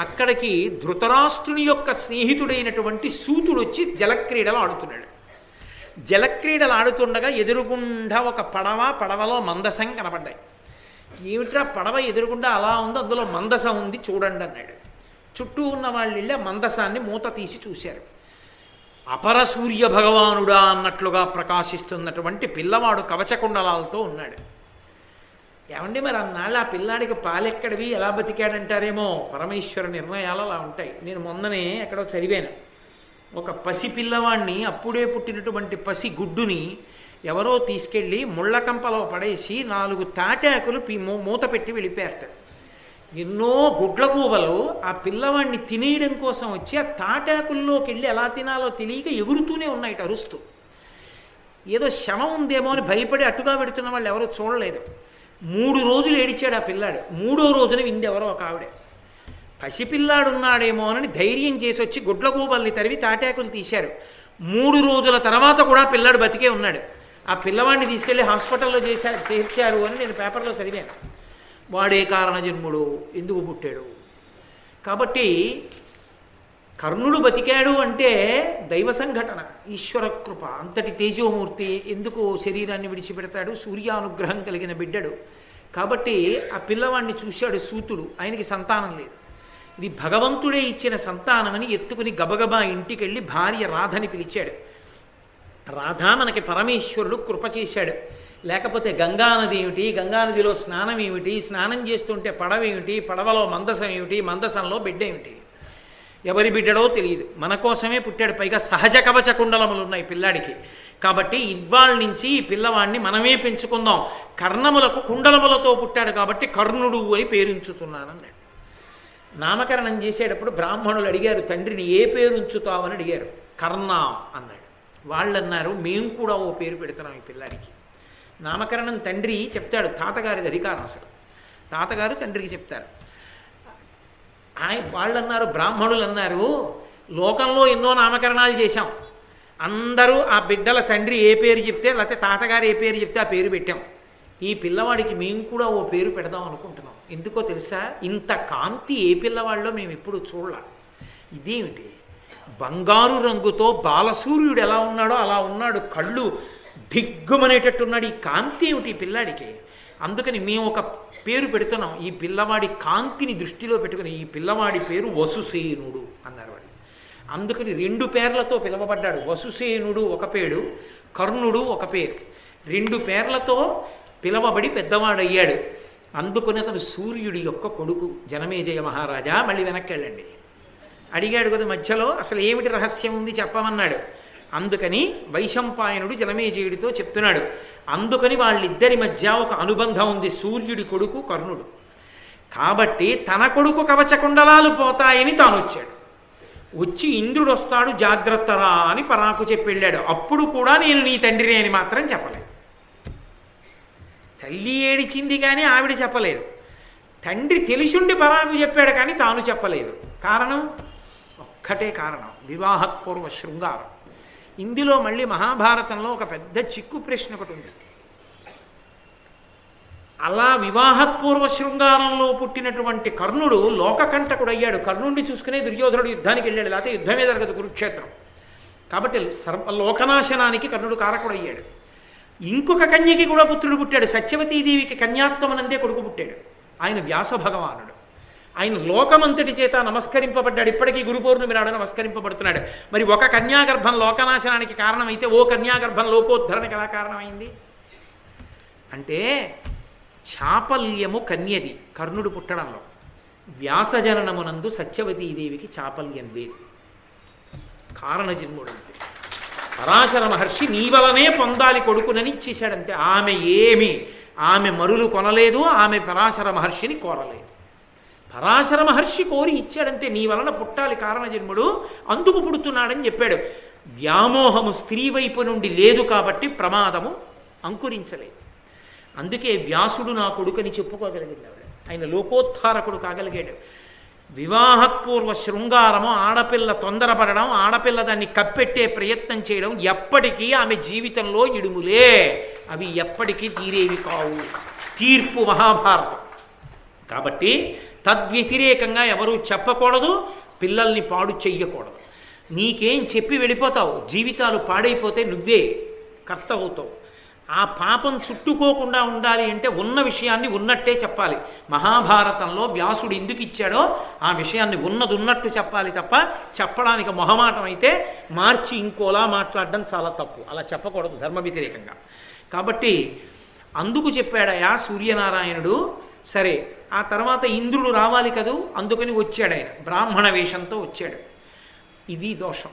అక్కడికి ధృతరాష్ట్రుని యొక్క స్నేహితుడైనటువంటి సూతుడు వచ్చి జలక్రీడలు ఆడుతున్నాడు. జలక్రీడలు ఆడుతుండగా ఎదురుగుండా ఒక పడవలో మందసం కనపడ్డాయి. ఏమిట్రా పడవ ఎదురుగుండా అలా ఉంది, అందులో మందసం ఉంది చూడండి అన్నాడు. చుట్టూ ఉన్న వాళ్ళు వెళ్ళి మందసాన్ని మూత తీసి చూశారు. అపర సూర్య భగవానుడా అన్నట్లుగా ప్రకాశిస్తున్నటువంటి పిల్లవాడు కవచకుండలాలతో ఉన్నాడు. ఏమండి మరి అన్నాళ్ళు ఆ పిల్లాడికి పాలెక్కడివి, ఎలా బతికాడంటారేమో. పరమేశ్వర నిర్ణయాలు అలా ఉంటాయి. నేను మొన్ననే ఎక్కడో చదివాను, ఒక పసి పిల్లవాడిని, అప్పుడే పుట్టినటువంటి పసి గుడ్డుని ఎవరో తీసుకెళ్ళి ముళ్ళకంపలో పడేసి 4 తాటాకులు మూత పెట్టి వెళ్ళిపోయారట. ఎన్నో గుడ్లగూబలు ఆ పిల్లవాడిని తినేయడం కోసం వచ్చి ఆ తాటాకుల్లోకి వెళ్ళి ఎలా తినాలో తెలియక ఎగురుతూనే ఉన్నాయి అరుస్తూ. ఏదో శవం ఉందేమో అని భయపడి అటుగా పెడుతున్న వాళ్ళు ఎవరో చూడలేదు. 3 రోజులు ఏడిచాడు ఆ పిల్లాడు. 3వ రోజున విందెవరో ఒక ఆవిడ. పసిపిల్లాడున్నాడేమో అని ధైర్యం చేసి వచ్చి గుడ్లగూబల్ని తరివి తాటాకులు తీశారు. 3 రోజుల తర్వాత కూడా పిల్లాడు బతికే ఉన్నాడు. ఆ పిల్లవాడిని తీసుకెళ్ళి హాస్పిటల్లో చేర్చారు అని నేను పేపర్లో చదివాను. వాడే కారణ జన్ముడు, ఎందుకు పుట్టాడు. కాబట్టి కర్ణుడు బతికాడు అంటే దైవ సంఘటన, ఈశ్వర కృప. అంతటి తేజోమూర్తి ఎందుకు శరీరాన్ని విడిచిపెడతాడు? సూర్యానుగ్రహం కలిగిన బిడ్డడు. కాబట్టి ఆ పిల్లవాడిని చూశాడు సూతుడు. ఆయనకి సంతానం లేదు. ఇది భగవంతుడే ఇచ్చిన సంతానమని ఎత్తుకుని గబగబా ఇంటికెళ్ళి భార్య రాధని పిలిచాడు. రాధ, మనకి పరమేశ్వరుడు కృప చేశాడు, లేకపోతే గంగానది ఏమిటి, గంగానదిలో స్నానం ఏమిటి, స్నానం చేస్తుంటే పడవ ఏమిటి, పడవలో మందసం ఏమిటి, మందసంలో బిడ్డ ఏమిటి, ఎవరి బిడ్డడో తెలియదు. మన కోసమే పుట్టాడు. పైగా సహజ కవచ కుండలములు ఉన్నాయి పిల్లాడికి. కాబట్టి ఇవాళ నుంచి ఈ పిల్లవాడిని మనమే పెంచుకుందాం. కర్ణములకు కుండలములతో పుట్టాడు కాబట్టి కర్ణుడు అని పేరుంచుతున్నానన్నాడు. నామకరణం చేసేటప్పుడు బ్రాహ్మణులు అడిగారు తండ్రిని, ఏ పేరు ఉంచుతామని అడిగారు. కర్ణ అన్నాడు. వాళ్ళు అన్నారు, మేము కూడా ఓ పేరు పెడుతున్నాం ఈ పిల్లాడికి. నామకరణం తండ్రి చెప్తాడు, తాతగారిది అధికారం అసలు. తాతగారు తండ్రికి చెప్తారు. వాళ్ళు అన్నారు, బ్రాహ్మణులు అన్నారు, లోకంలో ఎన్నో నామకరణాలు చేశాం, అందరూ ఆ బిడ్డల తండ్రి ఏ పేరు చెప్తే, లేకపోతే తాతగారు ఏ పేరు చెప్తే ఆ పేరు పెట్టాం. ఈ పిల్లవాడికి మేము కూడా ఓ పేరు పెడదాం అనుకుంటున్నాం. ఎందుకో తెలుసా? ఇంత కాంతి ఏ పిల్లవాళ్ళలో మేము ఎప్పుడు చూడాల. ఇదేమిటి, బంగారు రంగుతో బాలసూర్యుడు ఎలా ఉన్నాడో అలా ఉన్నాడు, కళ్ళు దిగ్గుమనేటట్టున్నాడు. ఈ కాంతి ఏమిటి ఈ పిల్లాడికి? అందుకని మేము ఒక పేరు పెడుతున్నాం. ఈ పిల్లవాడి కాంతిని దృష్టిలో పెట్టుకుని ఈ పిల్లవాడి పేరు వసుసేనుడు అన్నారు వాళ్ళు. అందుకని 2 పేర్లతో పిలవబడ్డాడు. వసుసేనుడు ఒక పేరు, కర్ణుడు ఒక పేరు. 2 పేర్లతో పిలవబడి పెద్దవాడయ్యాడు. అందుకని అతను సూర్యుడి యొక్క కొడుకు. జనమేజయ మహారాజా, మళ్ళీ వెనక్కి వెళ్ళండి. అడిగాడు కదా మధ్యలో, అసలు ఏమిటి రహస్యం ఉంది చెప్పమన్నాడు. అందుకని వైశంపాయనుడు జనమేజయుడితో చెప్తున్నాడు. అందుకని వాళ్ళిద్దరి మధ్య ఒక అనుబంధం ఉంది, సూర్యుడి కొడుకు కర్ణుడు. కాబట్టి తన కొడుకు కవచకుండలాలు పోతాయని తాను వచ్చాడు. వచ్చి ఇంద్రుడు వస్తాడు జాగ్రత్తరా అని పరాకు చెప్పి వెళ్ళాడు. అప్పుడు కూడా నేను నీ తండ్రిని అని మాత్రం చెప్పలేదు. తల్లి ఏడిచింది కానీ ఆవిడ చెప్పలేదు. తండ్రి తెలిసుండి పరాకు చెప్పాడు కానీ తాను చెప్పలేదు. కారణం ఒక్కటే కారణం, వివాహపూర్వ శృంగారం. ఇందులో మళ్ళీ మహాభారతంలో ఒక పెద్ద చిక్కు ప్రశ్న ఒకటి ఉంది. అలా వివాహపూర్వ శృంగారంలో పుట్టినటువంటి కర్ణుడు లోకకంటకుడు అయ్యాడు. కర్ణుడిని చూసుకునే దుర్యోధనుడు యుద్ధానికి వెళ్ళాడు, లేకపోతే యుద్ధమే జరగదు కురుక్షేత్రం. కాబట్టి లోకనాశనానికి కర్ణుడు కారకుడు అయ్యాడు. ఇంకొక కన్యకి కూడా పుత్రుడు పుట్టాడు. సత్యవతీదేవికి కన్యాత్వమనందే కొడుకు పుట్టాడు. ఆయన వ్యాస భగవానుడు. ఆయన లోకమంతటి చేత నమస్కరింపబడ్డాడు. ఇప్పటికీ గురు పౌర్ణమి నాడు నమస్కరింపబడుతున్నాడు. మరి ఒక కన్యాగర్భం లోకనాశనానికి కారణమైతే ఓ కన్యాగర్భం లోకోద్ధరణకి ఎలా కారణమైంది అంటే చాపల్యము కన్యది కర్ణుడు పుట్టడంలో. వ్యాసజననమునందు సత్యవతీదేవికి చాపల్యం లేదు, కారణజన్ముడు. అంతే. పరాశర మహర్షి నీ వలనే పొందాలి కొడుకునని ఇచ్చేశాడంతే. ఆమె మరులు కొనలేదు, ఆమె పరాశర మహర్షిని కోరలేదు. పరాశర మహర్షి కోరి ఇచ్చాడంతే. నీ వలన పుట్టాలి కారణజన్ముడు, అందుకు పుడుతున్నాడని చెప్పాడు. వ్యామోహము స్త్రీ వైపు నుండి లేదు కాబట్టి ప్రమాదము అంకురించలేదు. అందుకే వ్యాసుడు నా కొడుకని చెప్పుకోగలిగింది ఆవిడ. ఆయన లోకోద్ధారకుడు కాగలిగాడు. వివాహపూర్వ శృంగారము, ఆడపిల్ల తొందరపడడం, ఆడపిల్ల దాన్ని కప్పెట్టే ప్రయత్నం చేయడం ఎప్పటికీ ఆమె జీవితంలో ఇడుములే. అవి ఎప్పటికీ తీరేవి కావు. తీర్పు మహాభారతం. కాబట్టి తద్వ్యతిరేకంగా ఎవరూ చెప్పకూడదు, పిల్లల్ని పాడు చెయ్యకూడదు. నీకేం చెప్పి వెళ్ళిపోతావు, జీవితాలు పాడైపోతే నువ్వే కర్త అవుతావు. ఆ పాపం చుట్టుకోకుండా ఉండాలి అంటే ఉన్న విషయాన్ని ఉన్నట్టే చెప్పాలి. మహాభారతంలో వ్యాసుడు ఎందుకు ఇచ్చాడో ఆ విషయాన్ని ఉన్నట్టు చెప్పాలి తప్ప చెప్పడానికి మొహమాటం అయితే మార్చి ఇంకోలా మాట్లాడడం చాలా తప్పు. అలా చెప్పకూడదు ధర్మ వ్యతిరేకంగా. కాబట్టి అందుకు చెప్పాడయా సూర్యనారాయణుడు. సరే, ఆ తర్వాత ఇంద్రుడు రావాలి కదూ, అందుకని వచ్చాడు. ఆయన బ్రాహ్మణ వేషంతో వచ్చాడు. ఇది దోషం.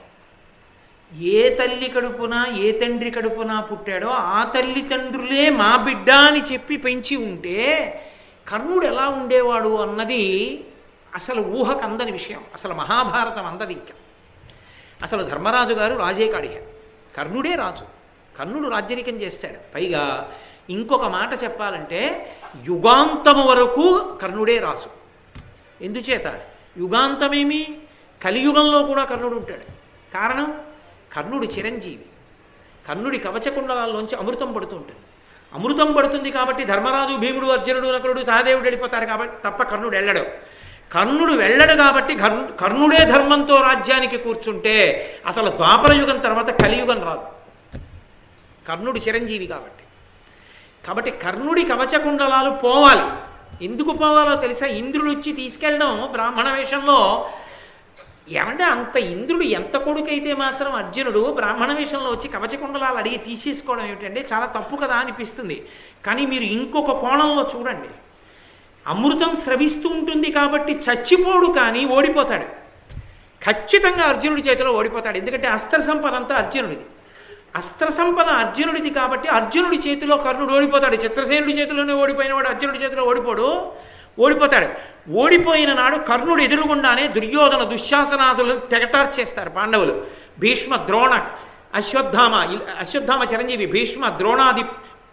ఏ తల్లి కడుపున ఏ తండ్రి కడుపున పుట్టాడో ఆ తల్లిదండ్రులే మా బిడ్డ అని చెప్పి పెంచి ఉంటే కర్ణుడు ఎలా ఉండేవాడు అన్నది అసలు ఊహకు అందని విషయం. అసలు మహాభారతం అందది. ఇంకా అసలు ధర్మరాజు గారు రాజే కాడిహ, కర్ణుడే రాజు. కర్ణుడు రాజ్యరికం చేస్తాడు. పైగా ఇంకొక మాట చెప్పాలంటే యుగాంతము వరకు కర్ణుడే రాజు. ఎందుచేత యుగాంతమేమి, కలియుగంలో కూడా కర్ణుడు ఉంటాడు. కారణం, కర్ణుడు చిరంజీవి. కర్ణుడి కవచకుండలాల్లోంచి అమృతం పడుతూ ఉంటుంది. అమృతం పడుతుంది కాబట్టి ధర్మరాజు, భీముడు, అర్జునుడు, నకులుడు, సహదేవుడు వెళ్ళిపోతారు కాబట్టి తప్ప కర్ణుడు వెళ్ళడు. కర్ణుడు వెళ్ళడు కాబట్టి కర్ణుడే ధర్మంతో రాజ్యానికి కూర్చుంటే అసలు ద్వాపర యుగం తర్వాత కలియుగం రాదు. కర్ణుడు చిరంజీవి కాబట్టి కర్ణుడి కవచకుండలాలు పోవాలి. ఎందుకు పోవాలో తెలుసా? ఇంద్రుడు వచ్చి తీసుకెళ్ళడం బ్రాహ్మణ వేషంలో. ఏమంటే అంత ఇంద్రుడు ఎంత కొడుకైతే మాత్రం అర్జునుడు బ్రాహ్మణ వేషంలో వచ్చి కవచకుండలాలు అడిగి తీసేసుకోవడం ఏమిటంటే చాలా తప్పు కదా అనిపిస్తుంది. కానీ మీరు ఇంకొక కోణంలో చూడండి. అమృతం స్రవిస్తూ ఉంటుంది కాబట్టి చచ్చిపోడు, కానీ ఓడిపోతాడు. ఖచ్చితంగా అర్జునుడి చేతిలో ఓడిపోతాడు. ఎందుకంటే అస్త్ర సంపద అంతా అర్జునుడిది. అస్త్ర సంపద అర్జునుడిది కాబట్టి అర్జునుడి చేతిలో కర్ణుడు ఓడిపోతాడు. చిత్రసేనుడి చేతిలోనే ఓడిపోయిన వాడు అర్జునుడి చేతిలో ఓడిపోతాడు. ఓడిపోయిన నాడు కర్ణుడు ఎదురుగుండానే దుర్యోధన, దుశ్శాసనాదులను తెగటార్చేస్తారు పాండవులు. భీష్మ, ద్రోణ, అశ్వత్థామ చిరంజీవి, భీష్మ, ద్రోణాది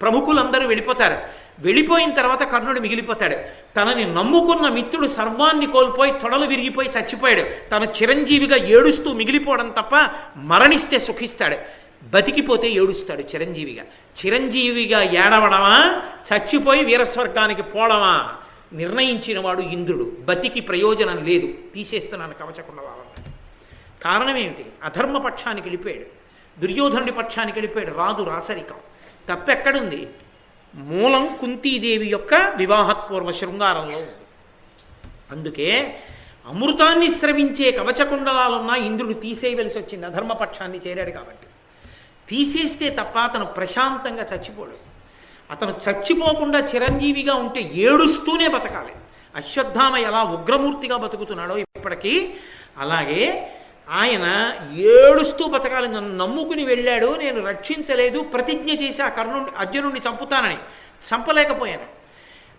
ప్రముఖులందరూ వెళ్ళిపోతారు. వెళ్ళిపోయిన తర్వాత కర్ణుడు మిగిలిపోతాడు. తనని నమ్ముకున్న మిత్రుడు సర్వాన్ని కోల్పోయి తొడలు విరిగిపోయి చచ్చిపోయాడు. తను చిరంజీవిగా ఏడుస్తూ మిగిలిపోవడం తప్ప మరణిస్తే సుఖిస్తాడు, బతికిపోతే ఏడుస్తాడు చిరంజీవిగా. చిరంజీవిగా ఏడవడమా, చచ్చిపోయి వీరస్వర్గానికి పోవడమా నిర్ణయించిన వాడు ఇంద్రుడు. బతికి ప్రయోజనం లేదు, తీసేస్తున్నాను కవచకుండలాలను. కారణం ఏమిటి? అధర్మ పక్షానికి వెళ్ళిపోయాడు, దుర్యోధనుడి పక్షానికి వెళ్ళిపోయాడు. రాదు రాచరికం. తప్పెక్కడుంది? మూలం కుంతీదేవి యొక్క వివాహపూర్వ శృంగారంలో ఉంది. అందుకే అమృతాన్ని స్రవించే కవచకుండలాలున్నా ఇంద్రుడు తీసేయవలసి వచ్చింది. అధర్మపక్షాన్ని చేరాడు కాబట్టి. తీసేస్తే తప్ప అతను ప్రశాంతంగా చచ్చిపోడు. అతను చచ్చిపోకుండా చిరంజీవిగా ఉంటే ఏడుస్తూనే బతకాలి. అశ్వత్థామ ఎలా ఉగ్రమూర్తిగా బతుకుతున్నాడో ఇప్పటికీ, అలాగే ఆయన ఏడుస్తూ బతకాలి. నన్ను నమ్ముకుని వెళ్ళాడు, నేను రక్షించలేదు, ప్రతిజ్ఞ చేసి ఆ అర్జునుడిని చంపుతానని. చంపలేకపోయాను,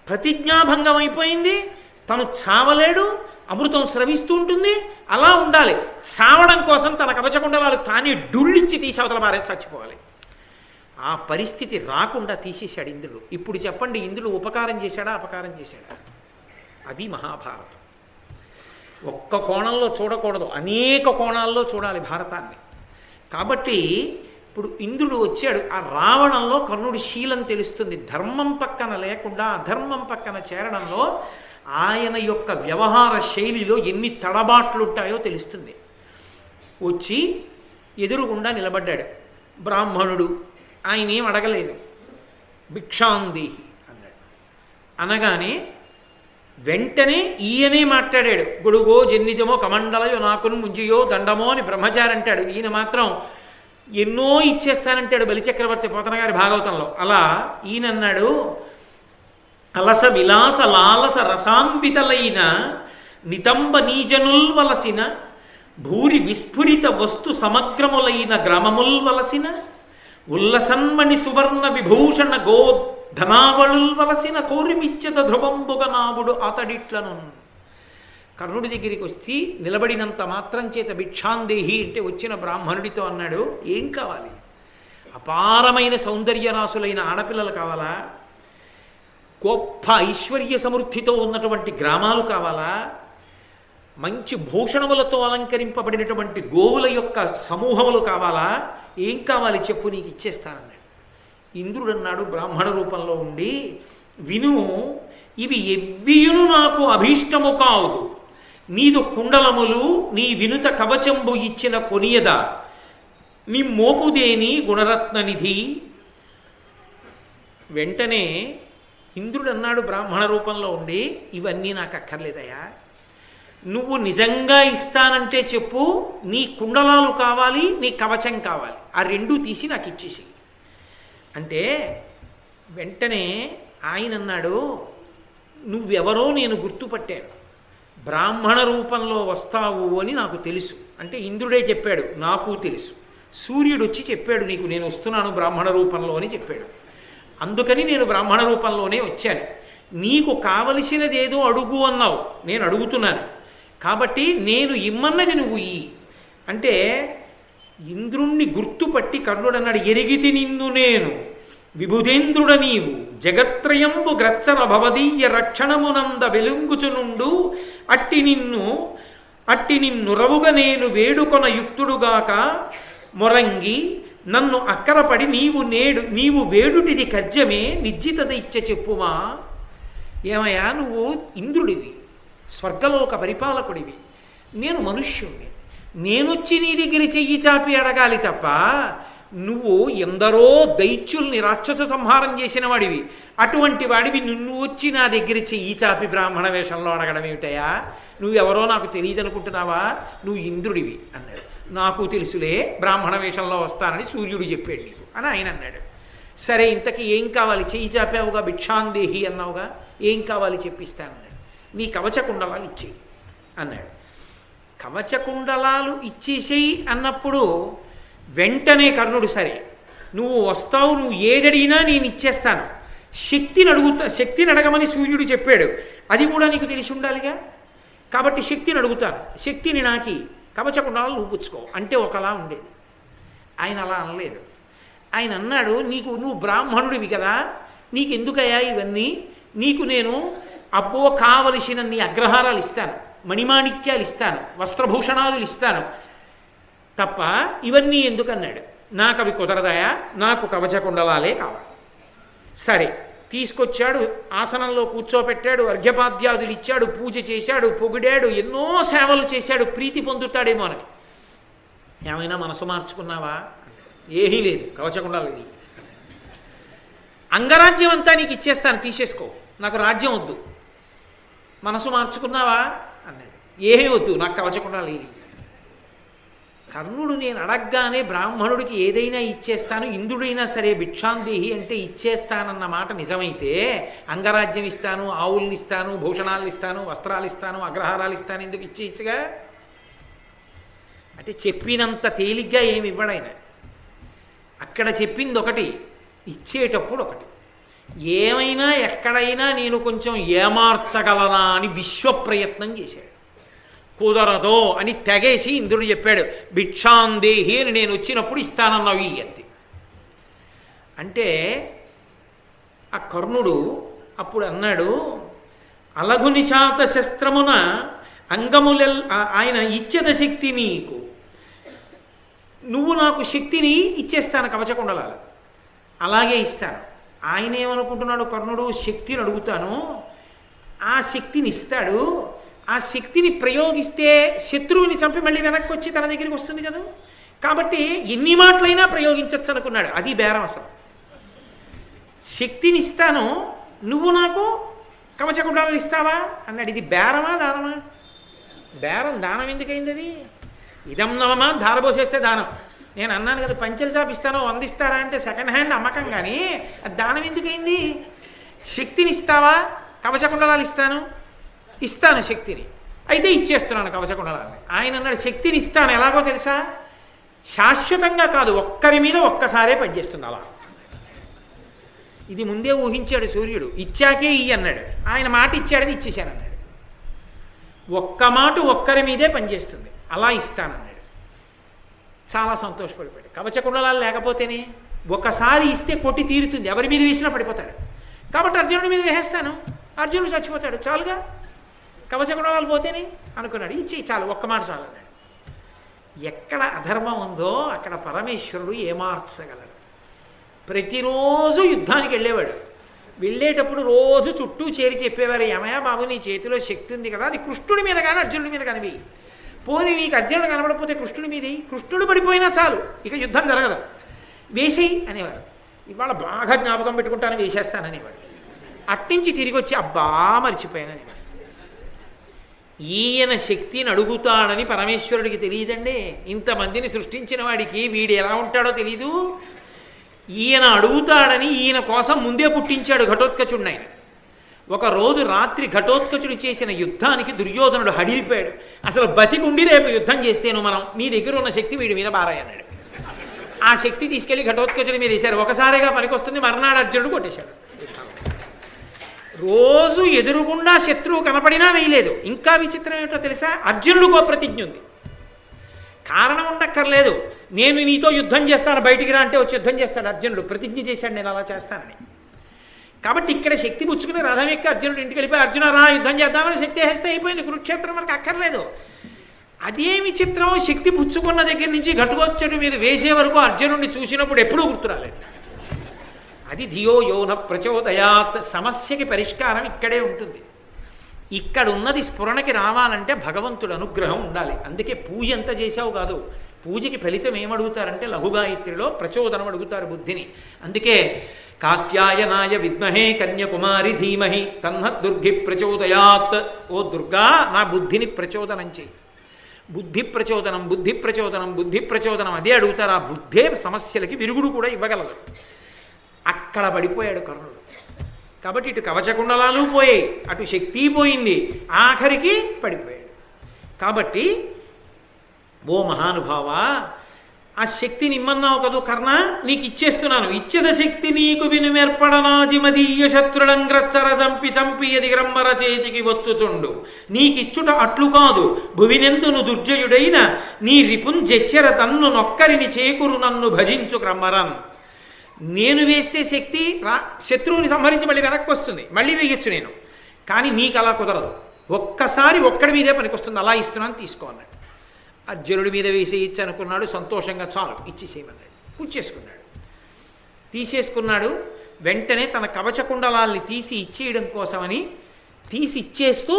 ప్రతిజ్ఞాభంగం అయిపోయింది. తను చావలేడు, అమృతం స్రవిస్తూ ఉంటుంది, అలా ఉండాలి. సావడం కోసం తన కవచకుండలాలు తానే డుళ్ళిచ్చి తీసి అవతల పారేసి చచ్చిపోవాలి. ఆ పరిస్థితి రాకుండా తీసేశాడు ఇంద్రుడు. ఇప్పుడు చెప్పండి, ఇంద్రుడు ఉపకారం చేశాడా అపకారం చేశాడా? అది మహాభారతం. ఒక్క కోణంలో చూడకూడదు, అనేక కోణాల్లో చూడాలి భారతాన్ని. కాబట్టి ఇప్పుడు ఇంద్రుడు వచ్చాడు. ఆ రావణంలో కర్ణుడి శీలం తెలుస్తుంది. ధర్మం పక్కన లేకుండా అధర్మం పక్కన చేరడంలో ఆయన యొక్క వ్యవహార శైలిలో ఎన్ని తడబాట్లుంటాయో తెలుస్తుంది. వచ్చి ఎదురుగుండా నిలబడ్డాడు బ్రాహ్మణుడు. ఆయన ఏం అడగలేదు, భిక్షాందేహి అన్నాడు. అనగానే వెంటనే ఈయనే మాట్లాడాడు. గొడుగో జన్నిజమో కమండలయో నాకును ముంజియో దండమో అని బ్రహ్మచారి అంటాడు. ఈయన మాత్రం ఎన్నో ఇచ్చేస్తానంటాడు బలిచక్రవర్తి పోతన గారి భాగవతంలో. అలా ఈయనన్నాడు, అలస విలాస లాలస రసాంబితలైన నితంబ నీజనుల్వలసిన భూరి విస్ఫురిత వస్తు సమగ్రములైన గ్రామముల్వలసిన ఉల్లసన్మణి సువర్ణ విభూషణ గో ధనావళుల్వలసిన కోరిమిచ్చత ధ్రువంబుగ నావుడు అతడిట్లను. కర్ణుడి దగ్గరికి వచ్చి నిలబడినంత మాత్రం చేత భిక్షాందేహి అంటే వచ్చిన బ్రాహ్మణుడితో అన్నాడు, ఏం కావాలి? అపారమైన సౌందర్యరాశులైన ఆడపిల్లలు కావాలా? గొప్ప ఐశ్వర్య సమృద్ధితో ఉన్నటువంటి గ్రామాలు కావాలా? మంచి భూషణములతో అలంకరింపబడినటువంటి గోవుల యొక్క సమూహములు కావాలా? ఏం కావాలి చెప్పు, నీకు ఇచ్చేస్తానన్నాడు. ఇంద్రుడు అన్నాడు బ్రాహ్మణ రూపంలో ఉండి, విను, ఇవి ఎవ్వియును నాకు అభీష్టము కావుదు. నీదు కుండలములు నీ వినుత కవచంబు ఇచ్చిన కొనియద నీ మోపుదేని గుణరత్ననిధి. వెంటనే ఇంద్రుడు అన్నాడు బ్రాహ్మణ రూపంలో ఉండి, ఇవన్నీ నాకు అక్కర్లేదయా, నువ్వు నిజంగా ఇస్తానంటే చెప్పు, నీ కుండలాలు కావాలి, నీ కవచం కావాలి, ఆ రెండూ తీసి నాకు ఇచ్చేసి అంటే. వెంటనే ఆయన అన్నాడు, నువ్వెవరో నేను గుర్తుపట్టాను, బ్రాహ్మణ రూపంలో వస్తావు అని నాకు తెలుసు. అంటే ఇంద్రుడే చెప్పాడు, నాకు తెలుసు. సూర్యుడు వచ్చి చెప్పాడు నీకు, నేను వస్తున్నాను బ్రాహ్మణ రూపంలో అని చెప్పాడు. అందుకని నేను బ్రాహ్మణ రూపంలోనే వచ్చాను. నీకు కావలసినదేదో అడుగు అన్నావు, నేను అడుగుతున్నాను. కాబట్టి నేను ఇమ్మన్నది నువ్వు ఇయ్యి అంటే. ఇంద్రుణ్ణి గుర్తుపట్టి కర్ణుడు అన్నాడు, ఎరిగితి నిన్ను నేను విభుధేంద్రుడ నీవు జగత్రయంబు గ్రచ్చన భవదీయ రక్షణమునంద వెలుంగుచునుండు అట్టి నిన్నురవుగ నేను వేడుకొన యుక్తుడుగాక మొరంగి నన్ను అక్కరపడి నీవు వేడుటిది కజ్జమే నిర్జితద ఇచ్చ చెప్పుమా. ఏమయ్యా, నువ్వు ఇంద్రుడివి, స్వర్గలోక పరిపాలకుడివి, నేను మనుష్యుణ్ణి. నేనొచ్చి నీ దగ్గర చెయ్యి చాపి అడగాలి తప్ప, నువ్వు ఎందరో దైత్యుల్ని రాక్షస సంహారం చేసిన వాడివి, అటువంటి వాడివి నిన్ను వచ్చి నా దగ్గర చెయ్యి చాపి బ్రాహ్మణ వేషంలో అడగడం ఏమిటయా? నువ్వెవరో నాకు తెలియదు అనుకుంటున్నావా? నువ్వు ఇంద్రుడివి అన్నాడు. నాకు తెలుసులే, బ్రాహ్మణ వేషంలో వస్తానని సూర్యుడు చెప్పాడు నీకు అని ఆయన అన్నాడు. సరే, ఇంతకీ ఏం కావాలి? చెయ్యి చాపావుగా, భిక్షాందేహి అన్నావుగా, ఏం కావాలి చెప్పిస్తానన్నాడు. నీ కవచకుండలాలు ఇచ్చేయి అన్నాడు. కవచకుండలాలు ఇచ్చేసేయి అన్నప్పుడు వెంటనే కర్ణుడు, సరే నువ్వు వస్తావు, నువ్వు ఏదడిగినా నేను ఇచ్చేస్తాను, శక్తిని అడగమని సూర్యుడు చెప్పాడు, అది కూడా నీకు తెలిసి ఉండాలిగా, కాబట్టి శక్తిని అడుగుతాను, శక్తిని నాకి, కవచకుండలాలు నువ్వు పుచ్చుకో అంటే ఒకలా ఉండేది. ఆయన అలా అనలేదు. ఆయన అన్నాడు, నువ్వు బ్రాహ్మణుడివి కదా, నీకెందుకయ్యా ఇవన్నీ, నీకు నేను అబ్బో కావలసిన నీ అగ్రహారాలు ఇస్తాను, మణిమాణిక్యాలు ఇస్తాను, వస్త్రభూషణాదులు ఇస్తాను తప్ప ఇవన్నీ ఎందుకన్నాడు. నాకు అవి కుదరదాయా, నాకు కవచకుండలాలే కావాలి. సరే తీసుకొచ్చాడు, ఆసనంలో కూర్చోపెట్టాడు, అర్ఘ్యపాద్యాదులు ఇచ్చాడు, పూజ చేశాడు, పొగిడాడు, ఎన్నో సేవలు చేశాడు, ప్రీతి పొందుతాడేమో అని. ఏమైనా మనసు మార్చుకున్నావా? ఏమీ లేదు, కవచకుండలాలు. అంగరాజ్యం అంతా నీకు ఇచ్చేస్తాను, తీసేసుకో, నాకు రాజ్యం వద్దు. మనసు మార్చుకున్నావా అన్నాడు. ఏమీ వద్దు, నాకు కవచకుండలాలు. కర్ణుడు నేను అడగగానే బ్రాహ్మణుడికి ఏదైనా ఇచ్చేస్తాను, ఇంద్రుడైనా సరే భిక్షాందేహి అంటే ఇచ్చేస్తానన్న మాట నిజమైతే, అంగరాజ్యం ఇస్తాను, ఆవుల్ని ఇస్తాను, భూషణాలు ఇస్తాను, వస్త్రాలు ఇస్తాను, అగ్రహారాలు ఇస్తాను, ఎందుకు ఇచ్చేయచ్చుగా? అంటే చెప్పినంత తేలిగ్గా ఏమి ఇవ్వడాయన. అక్కడ చెప్పింది ఒకటి, ఇచ్చేటప్పుడు ఒకటి. ఏమైనా ఎక్కడైనా నేను కొంచెం ఏమార్చగలనా అని విశ్వ ప్రయత్నం చేశాడు. కుదరదో అని తెగేసి ఇంద్రుడు చెప్పాడు, భిక్షాందేహి అని నేను వచ్చినప్పుడు ఇస్తానన్నావు ఈ అంతే. అంటే ఆ కర్ణుడు అప్పుడు అన్నాడు, అలగు నిశాత శస్త్రమున అంగములెల్ ఆయన ఇచ్చేద శక్తి నీకు, నువ్వు నాకు శక్తిని ఇచ్చేస్తాను కవచకుండలాలు, అలాగే ఇస్తాను. ఆయన ఏమనుకుంటున్నాడు కర్ణుడు, శక్తిని అడుగుతాను, ఆ శక్తిని ఇస్తాడు, ఆ శక్తిని ప్రయోగిస్తే శత్రువుని చంపి మళ్ళీ వెనక్కి వచ్చి తన దగ్గరికి వస్తుంది కదా, కాబట్టి ఎన్ని మాటలైనా ప్రయోగించవచ్చు అనుకున్నాడు. అది బేరం అసలు. శక్తిని ఇస్తాను, నువ్వు నాకు కవచకుండాలు ఇస్తావా అన్నాడు. ఇది బేరమా దానమా? బేరం. దానం ఎందుకైంది? అది ఇదం నవమా ధారబోసేస్తే దానం. నేను అన్నాను కదా, పంచెలు చాపిస్తాను అందిస్తారా అంటే సెకండ్ హ్యాండ్ అమ్మకం, కానీ అది దానం ఎందుకైంది? శక్తిని ఇస్తావా? కవచకుండలాలు ఇస్తాను శక్తిని, అయితే ఇచ్చేస్తున్నాను కవచకుండలాన్ని. ఆయన అన్నాడు, శక్తిని ఇస్తాను ఎలాగో తెలుసా, శాశ్వతంగా కాదు, ఒక్కరి మీద ఒక్కసారే పనిచేస్తుంది అలా. ఇది ముందే ఊహించాడు సూర్యుడు, ఇచ్చాకే ఇయ్యి అన్నాడు. ఆయన మాట ఇచ్చాడని ఇచ్చేశాను అన్నాడు. ఒక్క మాట ఒక్కరి మీదే పనిచేస్తుంది, అలా ఇస్తానన్నాడు. చాలా సంతోషపడిపోయాడు. కవచకుండలాలు లేకపోతేనే ఒకసారి ఇస్తే కొట్టి తీరుతుంది, ఎవరి మీద వేసినా పడిపోతాడు. కాబట్టి అర్జునుడి మీద వేసేస్తాను, అర్జునుడు చచ్చిపోతాడు, చాలుగా, కవచకుండలాలు పోతేనే అనుకున్నాడు. ఇచ్చి చాలు, ఒక్క మాట చాలు అన్నాడు. ఎక్కడ అధర్మం ఉందో అక్కడ పరమేశ్వరుడు ఏమార్చగలడు. ప్రతిరోజు యుద్ధానికి వెళ్ళేవాడు. వెళ్ళేటప్పుడు రోజు చుట్టూ చేరి చెప్పేవారు, ఏమయ్యా బాబు నీ చేతిలో శక్తి ఉంది కదా, అది కృష్ణుడి మీద కానీ అర్జునుడి మీద కనివి, పోనీ నీకు అర్జునుడు కనబడకపోతే కృష్ణుడి మీది, కృష్ణుడు పడిపోయినా చాలు, ఇక యుద్ధం జరగదు, వేసేయి అనేవారు. ఇవాళ బాగా జ్ఞాపకం పెట్టుకుంటాను, వేసేస్తాననేవాడు. అట్నుంచి తిరిగి వచ్చి అబ్బా మర్చిపోయాననేవాడు. ఈయన శక్తిని అడుగుతాడని పరమేశ్వరుడికి తెలియదండి. ఇంతమందిని సృష్టించిన వాడికి వీడు ఎలా ఉంటాడో తెలీదు. ఈయన అడుగుతాడని ఈయన కోసం ముందే పుట్టించాడు ఘటోత్కచుడిని. ఆయన ఒకరోజు రాత్రి ఘటోత్కచుడు చేసిన యుద్ధానికి దుర్యోధనుడు హడిలిపోయాడు. అసలు బతికుండి రేపు యుద్ధం చేస్తేను మనం, నీ దగ్గర ఉన్న శక్తి వీడి మీద బారాయన్నాడు. ఆ శక్తి తీసుకెళ్లి ఘటోత్కచుడి మీద వేశారు. ఒకసారిగా పనికొస్తుంది, మర్నాడు అర్జునుడు కొట్టేశాడు. రోజు ఎదురుగుండా శత్రువు కనపడినా వేయలేదు. ఇంకా విచిత్రం ఏమిటో తెలుసా, అర్జునుడికో ప్రతిజ్ఞ ఉంది. కారణం ఉండక్కర్లేదు, నేను నీతో యుద్ధం చేస్తాను బయటికి రా అంటే వచ్చి యుద్ధం చేస్తాడు. అర్జునుడు ప్రతిజ్ఞ చేశాడు, నేను అలా చేస్తానని. కాబట్టి ఇక్కడ శక్తి పుచ్చుకుని రథం ఎక్కి అర్జునుడు ఇంటికి వెళ్ళిపోయి, అర్జున రా యుద్ధం చేద్దామని శక్తి వేస్తే అయిపోయింది, కురుక్షేత్రం మనకు అక్కర్లేదు. అదే విచిత్రం, శక్తి పుచ్చుకున్న దగ్గర నుంచి ఘటోత్కచుడి మీద వేసే వరకు అర్జునుడిని చూసినప్పుడు ఎప్పుడూ గుర్తురాలేదు. అది ధియో యోన ప్రచోదయాత్. సమస్యకి పరిష్కారం ఇక్కడే ఉంటుంది. ఇక్కడ ఉన్నది స్ఫురణకి రావాలంటే భగవంతుడు అనుగ్రహం ఉండాలి. అందుకే పూజ ఎంత చేశావు కాదు, పూజకి ఫలితం ఏమడుగుతారంటే లఘుగాయత్రిలో ప్రచోదనం అడుగుతారు బుద్ధిని. అందుకే కాత్యాయనాయ విద్మహే కన్యకుమారి ధీమహి తన్న దుర్గి ప్రచోదయాత్. ఓ దుర్గా, నా బుద్ధిని ప్రచోదనం చేయి. బుద్ధి ప్రచోదనం, బుద్ధి ప్రచోదనం, బుద్ధి ప్రచోదనం అదే అడుగుతారు. ఆ బుద్ధే సమస్యలకి విరుగుడు కూడా ఇవ్వగలదు. అక్కడ పడిపోయాడు కర్ణుడు. కాబట్టి ఇటు కవచకుండలాలు పోయాయి, అటు శక్తి పోయింది, ఆఖరికి పడిపోయాడు. కాబట్టి ఓ మహానుభావా, ఆ శక్తిని ఇమ్మన్నావు కదూ కర్ణ, నీకు ఇచ్చేస్తున్నాను. ఇచ్చద శక్తి నీకు వినుమెర్పడనాజిమదీయ శత్రులంగ్రచ్చర చంపి చంపి ఎదిగ్రమ్మర చేతికి వచ్చుచుండు. నీకిచ్చుట అట్లు కాదు, భువినెందును దుర్జయుడైన నీ రిపుంజెచ్చర తన్ను నొక్కరిని చేకురు నన్ను భజించు క్రమ్మరన్. నేను వేస్తే శక్తి శత్రువుని సంహరించి మళ్ళీ వెనక్కి వస్తుంది, మళ్ళీ వేయచ్చు నేను, కానీ నీకు అలా కుదరదు. ఒక్కసారి ఒక్కడి మీదే పనికొస్తుంది, అలా ఇస్తున్నాను తీసుకో అన్నాడు. అర్జునుడి మీద వేసేయచ్చు అనుకున్నాడు. సంతోషంగా చాలు ఇచ్చేసేయమన్నాడు. పూజ చేసుకున్నాడు. తీసేసుకున్నాడు. వెంటనే తన కవచకుండలాల్ని తీసి ఇచ్చేయడం కోసమని తీసి ఇచ్చేస్తూ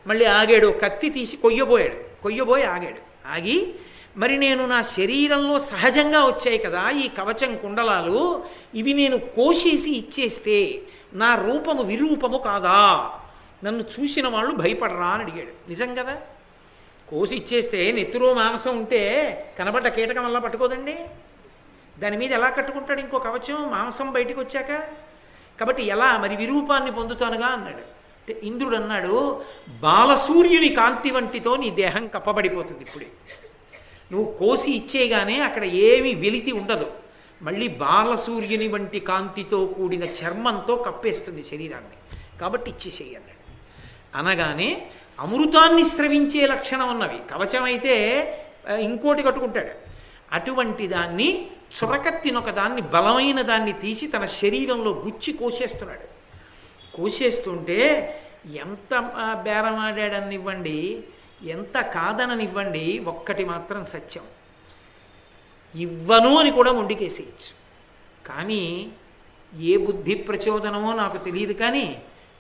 మళ్ళీ ఆగాడు. కత్తి తీసి కొయ్యబోయి ఆగాడు. ఆగి, మరి నేను నా శరీరంలో సహజంగా వచ్చాయి కదా ఈ కవచం కుండలాలు, ఇవి నేను కోసేసి ఇచ్చేస్తే నా రూపము విరూపము కాదా, నన్ను చూసిన వాళ్ళు భయపడరా అని అడిగాడు. నిజం కదా, కోసి ఇచ్చేస్తే నెత్తురు మాంసం ఉంటే కనబడ్డ కీటకం వల్ల పట్టుకోదండి, దాని మీద ఎలా కట్టుకుంటాడు ఇంకో కవచం మాంసం బయటికి వచ్చాక. కాబట్టి ఎలా మరి విరూపాన్ని పొందుతానుగా అన్నాడు. అంటే ఇంద్రుడు అన్నాడు, బాలసూర్యుని కాంతి వంటితో నీ దేహం కప్పబడిపోతుంది. ఇప్పుడే నువ్వు కోసి ఇచ్చేయగానే అక్కడ ఏమీ వెలితి ఉండదు, మళ్ళీ బాలసూర్యుని వంటి కాంతితో కూడిన చర్మంతో కప్పేస్తుంది శరీరాన్ని, కాబట్టి ఇచ్చేసేయి అన్నాడు. అనగానే అమృతాన్ని స్రవించే లక్షణం ఉన్నవి. కవచం అయితే ఇంకోటి కట్టుకుంటాడు. అటువంటి దాన్ని చురకత్తినొక దాన్ని, బలమైన దాన్ని తీసి తన శరీరంలో గుచ్చి కోసేస్తున్నాడు. కోసేస్తుంటే ఎంత బేరమాడాడనివ్వండి, ఎంత కాదననివ్వండి, ఒక్కటి మాత్రం సత్యం, ఇవ్వను అని కూడా మొండికేసేయచ్చు. కానీ ఏ బుద్ధి ప్రచోదనమో నాకు తెలియదు, కానీ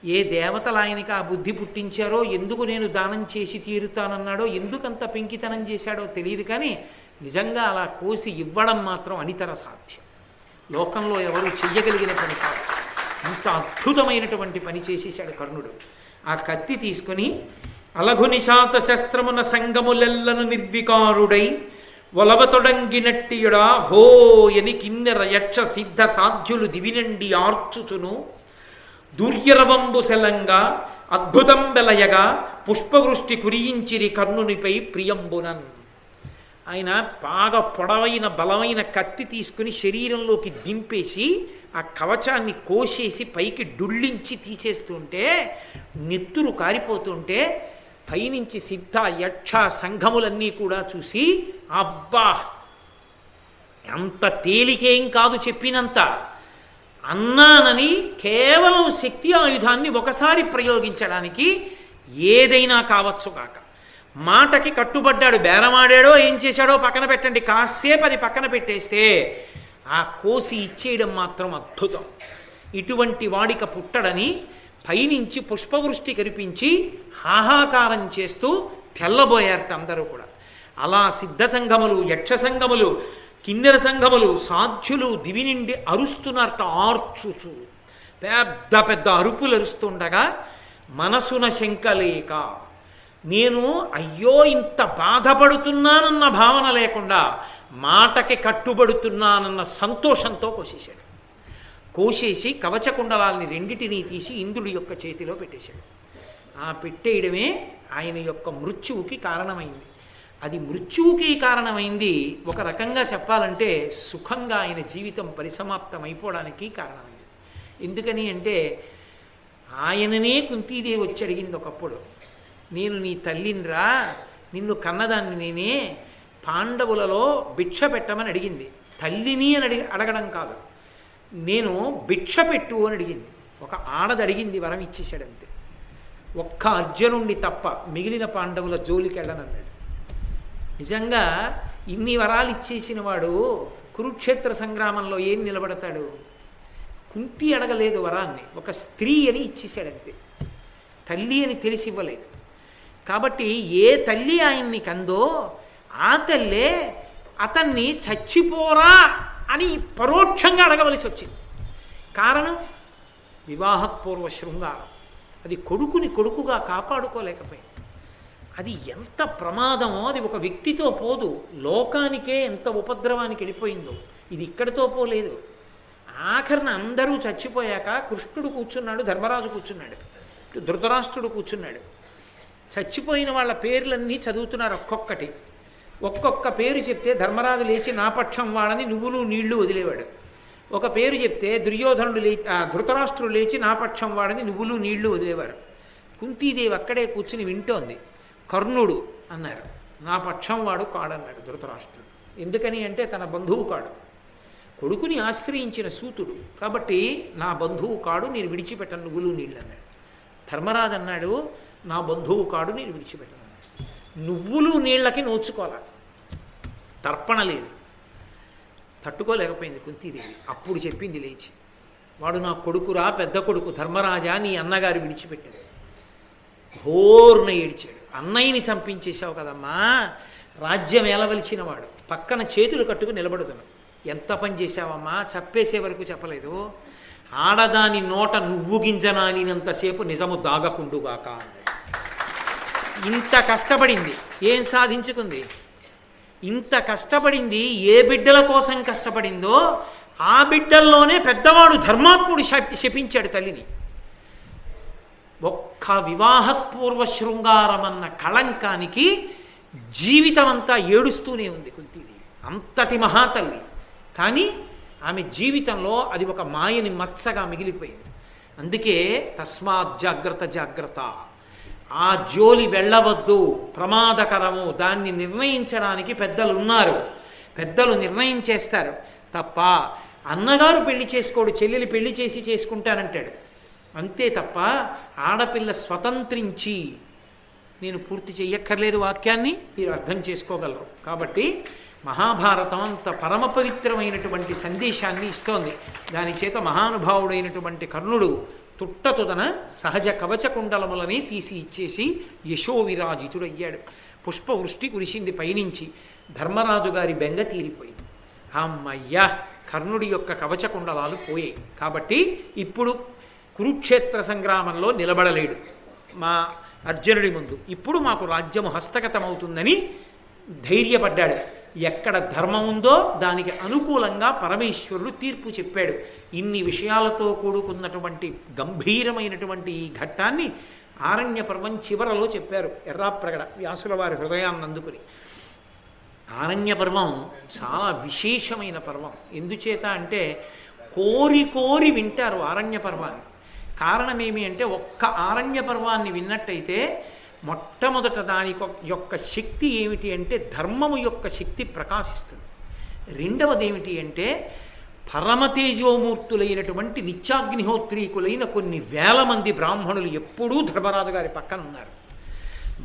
ఏ దేవతలు ఆయనకి ఆ బుద్ధి పుట్టించారో, ఎందుకు నేను దానం చేసి తీరుతానన్నాడో, ఎందుకంత పెంకితనం చేశాడో తెలియదు, కానీ నిజంగా అలా కోసి ఇవ్వడం మాత్రం అనితర సాధ్యం. లోకంలో ఎవరు చెయ్యగలిగిన పని కాదు. అంత అద్భుతమైనటువంటి పని చేసేశాడు కర్ణుడు. ఆ కత్తి తీసుకొని అలఘు నిశాత శస్త్రమున సంగములెల్లను నిర్వికారుడై ఒలవతొడంగినట్టియుడా హోయని కిన్నెర యక్ష సిద్ధ సాధ్యులు దివినండి ఆర్చుచును దూర్యరవంబు సెలంగా అద్భుతం బెలయగా పుష్పవృష్టి కురియించిరి కర్ణునిపై ప్రియంబునన్. ఆయన బాగా పొడవైన బలమైన కత్తి తీసుకుని శరీరంలోకి దింపేసి ఆ కవచాన్ని కోసేసి పైకి డుళ్ళించి తీసేస్తుంటే, నెత్తురు కారిపోతుంటే పైనుంచి సిద్ధ యక్ష సంఘములన్నీ కూడా చూసి, అబ్బా అంత తేలికేం కాదు చెప్పినంత అన్నానని, కేవలం శక్తి ఆయుధాన్ని ఒకసారి ప్రయోగించడానికి ఏదైనా కావచ్చు కాక మాటకి కట్టుబడ్డాడు. బేరమాడాడో ఏం చేశాడో పక్కన పెట్టండి, కాసేపు అది పక్కన పెట్టేస్తే ఆ కోసి ఇచ్చేయడం మాత్రం అద్భుతం. ఇటువంటి వాడిక పుట్టడని పైనుంచి పుష్పవృష్టి కరిపించి హాహాకారం చేస్తూ తెల్లబోయారట అందరూ కూడా. అలా సిద్ధ సంఘములు, యక్ష సంఘములు, కిన్నెర సంఘములు, సాధ్యులు దివి నిండి అరుస్తున్నారట. ఆర్చుచు పెద్ద పెద్ద అరుపులు అరుస్తుండగా మనసున శంకలేక, నేను అయ్యో ఇంత బాధపడుతున్నానన్న భావన లేకుండా మాటకి కట్టుబడుతున్నానన్న సంతోషంతో కోసేశాడు. కోసేసి కవచకుండలాల్ని రెండిటినీ తీసి ఇంద్రుడి యొక్క చేతిలో పెట్టేశాడు. ఆ పెట్టేయడమే ఆయన యొక్క మృత్యువుకి కారణమైంది. అది మృత్యువుకి కారణమైంది. ఒక రకంగా చెప్పాలంటే సుఖంగా ఆయన జీవితం పరిసమాప్తం అయిపోవడానికి కారణమైంది. ఎందుకని అంటే ఆయననే కుంతీదేవి వచ్చి అడిగింది ఒకప్పుడు, నేను నీ తల్లినిరా, నిన్ను కన్నదాన్ని నేనే, పాండవులలో భిక్ష పెట్టమని అడిగింది. తల్లిని అని అడగడం కాదు, నేను భిక్ష పెట్టు అని అడిగింది. ఒక ఆడది అడిగింది, వరం ఇచ్చేసాడంతే. ఒక్క అర్జునుణ్ణి తప్ప మిగిలిన పాండవుల జోలికి వెళ్ళనన్నాడు. నిజంగా ఇన్ని వరాలు ఇచ్చేసిన వాడు కురుక్షేత్ర సంగ్రామంలో ఏం నిలబడతాడు? కుంతి అడగలేదు వరాన్ని, ఒక స్త్రీ అని ఇచ్చేసాడంతే. తల్లి అని తెలిసి ఇవ్వలేదు. కాబట్టి ఏ తల్లి ఆయన్ని కందో ఆ తల్లే అతన్ని చచ్చిపోరా అని పరోక్షంగా అడగవలసి వచ్చింది. కారణం వివాహపూర్వ శృంగారం. అది కొడుకుని కొడుకుగా కాపాడుకోలేకపోయింది. అది ఎంత ప్రమాదమో, అది ఒక వ్యక్తితో పోదు, లోకానికే ఎంత ఉపద్రవానికి వెళ్ళిపోయిందో. ఇది ఇక్కడితో పోలేదు. ఆఖరిన అందరూ చచ్చిపోయాక కృష్ణుడు కూర్చున్నాడు, ధర్మరాజు కూర్చున్నాడు, ధృతరాష్ట్రుడు కూర్చున్నాడు. చచ్చిపోయిన వాళ్ళ పేర్లన్నీ చదువుతున్నారు ఒక్కొక్కటి. ఒక్కొక్క పేరు చెప్తే ధర్మరాజు లేచి నా పక్షం వాడని నువ్వులు నీళ్లు వదిలేవాడు. ఒక పేరు చెప్తే దుర్యోధనుడు లేచి ధృతరాష్ట్రుడు లేచి నా పక్షం వాడని నువ్వులు నీళ్లు వదిలేవారు. కుంతీదేవి అక్కడే కూర్చుని వింటోంది. కర్ణుడు అన్నారు, నా పక్షం వాడు కాడన్నాడు ధృతరాష్ట్రుడు. ఎందుకని అంటే తన బంధువు కాడు, కొడుకుని ఆశ్రయించిన సూతుడు కాబట్టి నా బంధువు కాడు, నేను విడిచిపెట్టను నువ్వులు నీళ్ళు అన్నాడు. ధర్మరాజు అన్నాడు, నా బంధువు కాడు, నేను విడిచిపెట్టను. నువ్వులు నీళ్ళకి నోచుకోవాలి, తర్పణ లేదు. తట్టుకోలేకపోయింది కుంతీదేవి. అప్పుడు చెప్పింది లేచి, వాడు నా కొడుకురా, పెద్ద కొడుకు ధర్మరాజా, నీ అన్నగారు విడిచిపెట్టాడు. ఘోర్న ఏడిచాడు. అన్నయ్యని చంపించేశావు కదమ్మా, రాజ్యం ఏలవలసిన వాడు పక్కన చేతులు కట్టుకు నిలబడుతున్నాడు. ఎంత పని చేశావమ్మా, చంపేసే వరకు చెప్పలేదు. ఆడదాని నోట నువ్వు గింజనానినంతసేపు నిజము దాగకుండుగాక అన్నాడు. ఇంత కష్టపడింది, ఏం సాధించుకుంది? ఇంత కష్టపడింది ఏ బిడ్డల కోసం కష్టపడిందో ఆ బిడ్డల్లోనే పెద్దవాడు ధర్మాత్ముడు శపించాడు తల్లిని. ఒక్క వివాహపూర్వ శృంగారం అన్న కళంకానికి జీవితం అంతా ఏడుస్తూనే ఉంది కుంతీదేవి. అంతటి మహాతల్లి, కానీ ఆమె జీవితంలో అది ఒక మాయని మచ్చగా మిగిలిపోయింది. అందుకే తస్మాత్ జాగ్రత్త జాగ్రత్త. ఆ జోలి వెళ్ళవద్దు, ప్రమాదకరము, దాన్ని నిర్ణయించడానికి పెద్దలు ఉన్నారు, పెద్దలు నిర్ణయం చేస్తారు తప్ప అన్నగారు పెళ్లి చేసుకోడు, చెల్లెలు పెళ్లి చేసి చేసుకుంటానంటాడు అంతే తప్ప ఆడపిల్ల స్వతంత్రించి నేను పూర్తి చెయ్యక్కర్లేదు వాక్యాన్ని మీరు అర్థం చేసుకోగలరు. కాబట్టి మహాభారతం అంత పరమ పవిత్రమైనటువంటి సందేశాన్ని ఇస్తోంది. దాని చేత మహానుభావుడైనటువంటి కర్ణుడు తుట్టతుదన సహజ కవచ కుండలములని తీసి ఇచ్చేసి యశోవిరాజితుడయ్యాడు. పుష్పవృష్టి కురిసింది పైనుంచి, ధర్మరాజు గారి బెంగ తీరిపోయింది. అమ్మయ్యా, కర్ణుడి యొక్క కవచ కుండలాలు పోయాయి. కాబట్టి ఇప్పుడు కురుక్షేత్ర సంగ్రామంలో నిలబడలేడు మా అర్జునుడి ముందు, ఇప్పుడు మాకు రాజ్యము హస్తగతమవుతుందని ధైర్యపడ్డాడు. ఎక్కడ ధర్మం ఉందో దానికి అనుకూలంగా పరమేశ్వరుడు తీర్పు చెప్పాడు. ఇన్ని విషయాలతో కూడుకున్నటువంటి గంభీరమైనటువంటి ఈ ఘట్టాన్ని ఆరణ్య పర్వం చివరలో చెప్పారు ఎర్రాప్రగడ వ్యాసుల వారి హృదయాన్ని అందుకుని. ఆరణ్య పర్వం చాలా విశేషమైన పర్వం. ఎందుచేత అంటే కోరి కోరి వింటారు ఆరణ్య పర్వాన్ని. కారణమేమి అంటే ఒక్క ఆరణ్య పర్వాన్ని విన్నట్టయితే మొట్టమొదట దాని యొక్క శక్తి ఏమిటి అంటే ధర్మము యొక్క శక్తి ప్రకాశిస్తుంది. రెండవది ఏమిటి అంటే పరమతేజోమూర్తులైనటువంటి నిత్యాగ్నిహోత్రీకులైన కొన్ని వేల మంది బ్రాహ్మణులు ఎప్పుడూ ధర్మరాజు గారి పక్కన ఉన్నారు.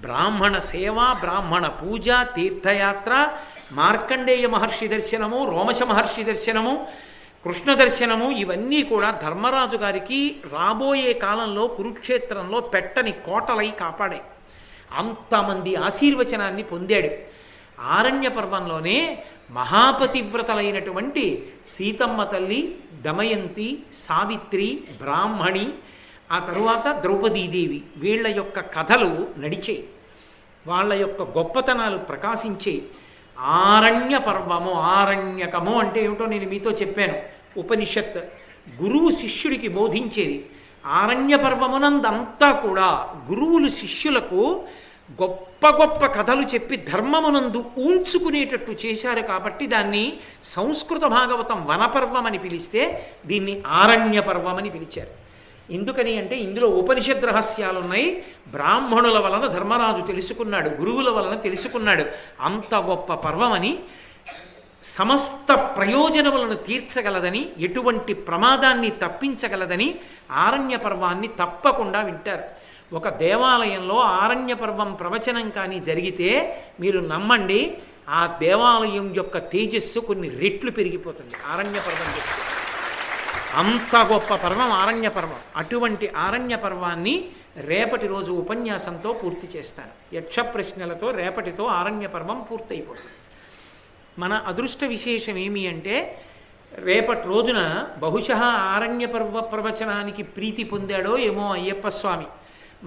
బ్రాహ్మణ సేవ, బ్రాహ్మణ పూజ, తీర్థయాత్ర, మార్కండేయ మహర్షి దర్శనము, రోమశ మహర్షి దర్శనము, కృష్ణ దర్శనము, ఇవన్నీ కూడా ధర్మరాజు గారికి రాబోయే కాలంలో కురుక్షేత్రంలో పెట్టని కోటలై కాపాడాయి. అంతమంది ఆశీర్వచనాన్ని పొందాడు. ఆరణ్య పర్వంలోనే మహాపతివ్రతలైనటువంటి సీతమ్మ తల్లి, దమయంతి, సావిత్రి, బ్రాహ్మణి, ఆ తరువాత ద్రౌపదీదేవి, వీళ్ళ యొక్క కథలు నడిచేయి, వాళ్ళ యొక్క గొప్పతనాలు ప్రకాశించేయి. ఆరణ్య పర్వము, ఆరణ్యకము అంటే ఏమిటో నేను మీతో చెప్పాను. ఉపనిషత్ గురువు శిష్యుడికి బోధించేది. ఆరణ్య పర్వమునందంతా కూడా గురువులు శిష్యులకు గొప్ప గొప్ప కథలు చెప్పి ధర్మమునందు ఊంచుకునేటట్టు చేశారు. కాబట్టి దాన్ని సంస్కృత భాగవతం వనపర్వం అని పిలిస్తే దీన్ని ఆరణ్య పర్వం అని పిలిచారు. ఎందుకని అంటే ఇందులో ఉపనిషద్ రహస్యాలున్నాయి. బ్రాహ్మణుల వలన ధర్మరాజు తెలుసుకున్నాడు, గురువుల వలన తెలుసుకున్నాడు. అంత గొప్ప పర్వమని, సమస్త ప్రయోజనములను తీర్చగలదని, ఎటువంటి ప్రమాదాన్ని తప్పించగలదని ఆరణ్య పర్వాన్ని తప్పకుండా వింటారు. ఒక దేవాలయంలో ఆరణ్య పర్వం ప్రవచనం కానీ జరిగితే మీరు నమ్మండి, ఆ దేవాలయం యొక్క తేజస్సు కొన్ని రెట్లు పెరిగిపోతుంది ఆరణ్య పర్వం చెప్తే. అంత గొప్ప పర్వం ఆరణ్య పర్వం. అటువంటి ఆరణ్య పర్వాన్ని రేపటి రోజు ఉపన్యాసంతో పూర్తి చేస్తాను. యక్ష ప్రశ్నలతో రేపటితో ఆరణ్య పర్వం పూర్తయిపోతుంది. మన అదృష్ట విశేషం ఏమి అంటే రేపటి రోజున బహుశः ఆరణ్య పర్వ ప్రవచనానికి ప్రీతి పొందాడో ఏమో అయ్యప్ప స్వామి.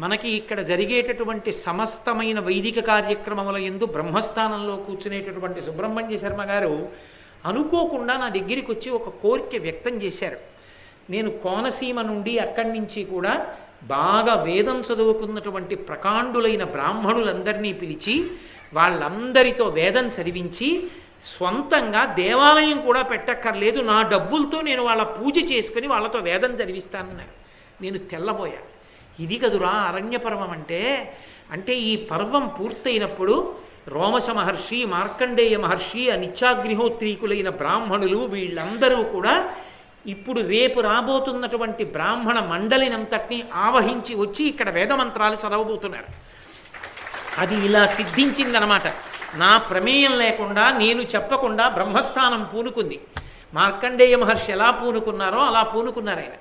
మనకి ఇక్కడ జరిగేటటువంటి సమస్తమైన వైదిక కార్యక్రమముల యందు బ్రహ్మస్థానంలో కూర్చునేటటువంటి సుబ్రహ్మణ్య శర్మ గారు అనుకోకుండా నా దగ్గరికి వచ్చి ఒక కోరిక వ్యక్తం చేశారు. నేను కోనసీమ నుండి అక్కడి నుంచి కూడా బాగా వేదం చదువుకున్నటువంటి ప్రకాండులైన బ్రాహ్మణులందరినీ పిలిచి వాళ్ళందరితో వేదం చదివించి స్వంతంగా దేవాలయం కూడా పెట్టక్కర్లేదు, నా డబ్బులతో నేను వాళ్ళ పూజ చేసుకుని వాళ్ళతో వేదం చదివిస్తానన్నారు. నేను తెల్లబోయా. ఇది కదురా అరణ్య పర్వం అంటే. అంటే ఈ పర్వం పూర్తయినప్పుడు రోమశ మహర్షి, మార్కండేయ మహర్షి, ఆ నిత్యాగ్నిహోత్రీకులైన బ్రాహ్మణులు వీళ్ళందరూ కూడా ఇప్పుడు రేపు రాబోతున్నటువంటి బ్రాహ్మణ మండలినంతటినీ ఆవహించి వచ్చి ఇక్కడ వేదమంత్రాలు చదవబోతున్నారు. అది ఇలా సిద్ధించిందనమాట. నా ప్రమేయం లేకుండా, నేను చెప్పకుండా బ్రహ్మస్థానం పూనుకుంది. మార్కండేయ మహర్షి ఎలా పూనుకున్నారో అలా పూనుకున్నారు ఆయన.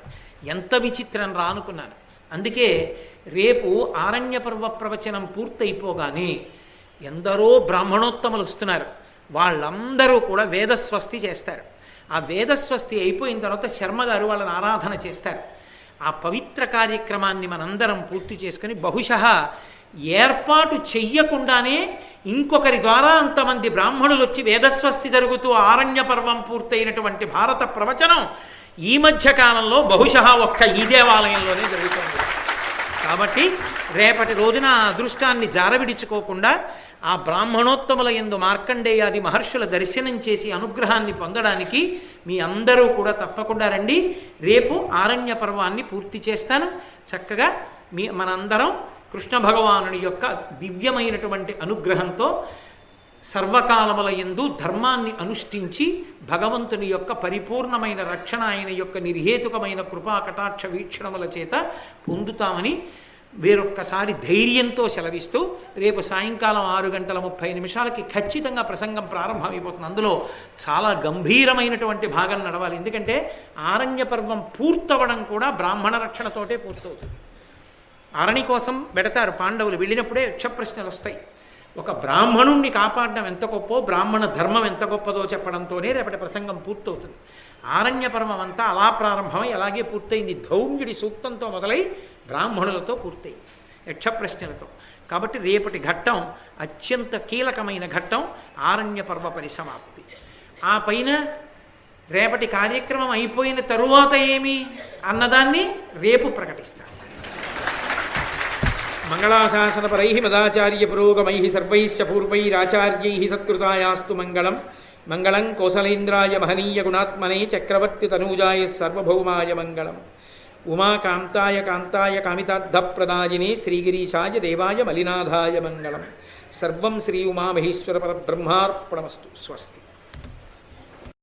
ఎంత విచిత్రం రా అనుకున్నాను. అందుకే రేపు ఆరణ్య పర్వ ప్రవచనం పూర్తయిపోగానే ఎందరో బ్రాహ్మణోత్తములు వస్తున్నారు. వాళ్ళందరూ కూడా వేదస్వస్తి చేస్తారు. ఆ వేదస్వస్తి అయిపోయిన తర్వాత శర్మగారు వాళ్ళని ఆరాధన చేస్తారు. ఆ పవిత్ర కార్యక్రమాన్ని మనందరం పూర్తి చేసుకుని బహుశः ఏర్పాటు చెయ్యకుండానే ఇంకొకరి ద్వారా అంతమంది బ్రాహ్మణులు వచ్చి వేదస్వస్తి జరుగుతూ ఆరణ్య పర్వం పూర్తయినటువంటి భారత ప్రవచనం ఈ మధ్య కాలంలో బహుశः ఒక్క ఈ దేవాలయంలోనే జరుగుతుంది. కాబట్టి రేపటి రోజున ఆ అదృష్టాన్ని జారవిడుచుకోకుండా ఆ బ్రాహ్మణోత్తముల యందు మార్కండేయాది మహర్షుల దర్శనం చేసి అనుగ్రహాన్ని పొందడానికి మీ అందరూ కూడా తప్పకుండా రండి. రేపు ఆరణ్య పర్వాన్ని పూర్తి చేస్తాను. చక్కగా మనందరం కృష్ణ భగవానుని యొక్క దివ్యమైనటువంటి అనుగ్రహంతో సర్వకాలముల యందు ధర్మాన్ని అనుష్ఠించి భగవంతుని యొక్క పరిపూర్ణమైన రక్షణ ఆయన యొక్క నిర్హేతుకమైన కృపా కటాక్ష వీక్షణముల చేత పొందుతామని వేరొక్కసారి ధైర్యంతో సెలవిస్తూ రేపు సాయంకాలం 6:30 ఖచ్చితంగా ప్రసంగం ప్రారంభమైపోతుంది. అందులో చాలా గంభీరమైనటువంటి భాగం నడవాలి. ఎందుకంటే ఆరణ్య పర్వం పూర్తవడం కూడా బ్రాహ్మణ రక్షణతోటే పూర్తవుతుంది. ఆరణి కోసం పెడతారు పాండవులు, వెళ్ళినప్పుడే యక్షప్రశ్నలు వస్తాయి. ఒక బ్రాహ్మణుణ్ణి కాపాడడం ఎంత గొప్పో, బ్రాహ్మణ ధర్మం ఎంత గొప్పదో చెప్పడంతోనే రేపటి ప్రసంగం పూర్తవుతుంది. ఆరణ్య పర్వం అంతా అలా ప్రారంభమై అలాగే పూర్తయింది. ధౌమ్యుడి సూక్తంతో మొదలై బ్రాహ్మణులతో పూర్తయింది, యక్షప్రశ్నలతో. కాబట్టి రేపటి ఘట్టం అత్యంత కీలకమైన ఘట్టం, ఆరణ్య పర్వ పరిసమాప్తి. ఆ పైన రేపటి కార్యక్రమం అయిపోయిన తరువాత ఏమి అన్నదాన్ని రేపు ప్రకటిస్తాను. మంగళాశాసనపరై మదాచార్య పురోగమై సర్వైశ్చ పూర్వైరాచార్యై సత్కృతాయాస్తు మంగళం. మంగళం కౌసలేంద్రాయ మహనీయ గుణాత్మనే చక్రవర్తి తనూజాయ సర్వభౌమాయ మంగళం. ఉమాకాంతాయ కాంతాయ కామితార్థప్రదాయినే శ్రీగిరీశాయ దేవాయ మలినాథాయ మంగళం. సర్వం శ్రీ ఉమామహేశ్వర పరబ్రహ్మార్పణమస్తు. స్వస్తి.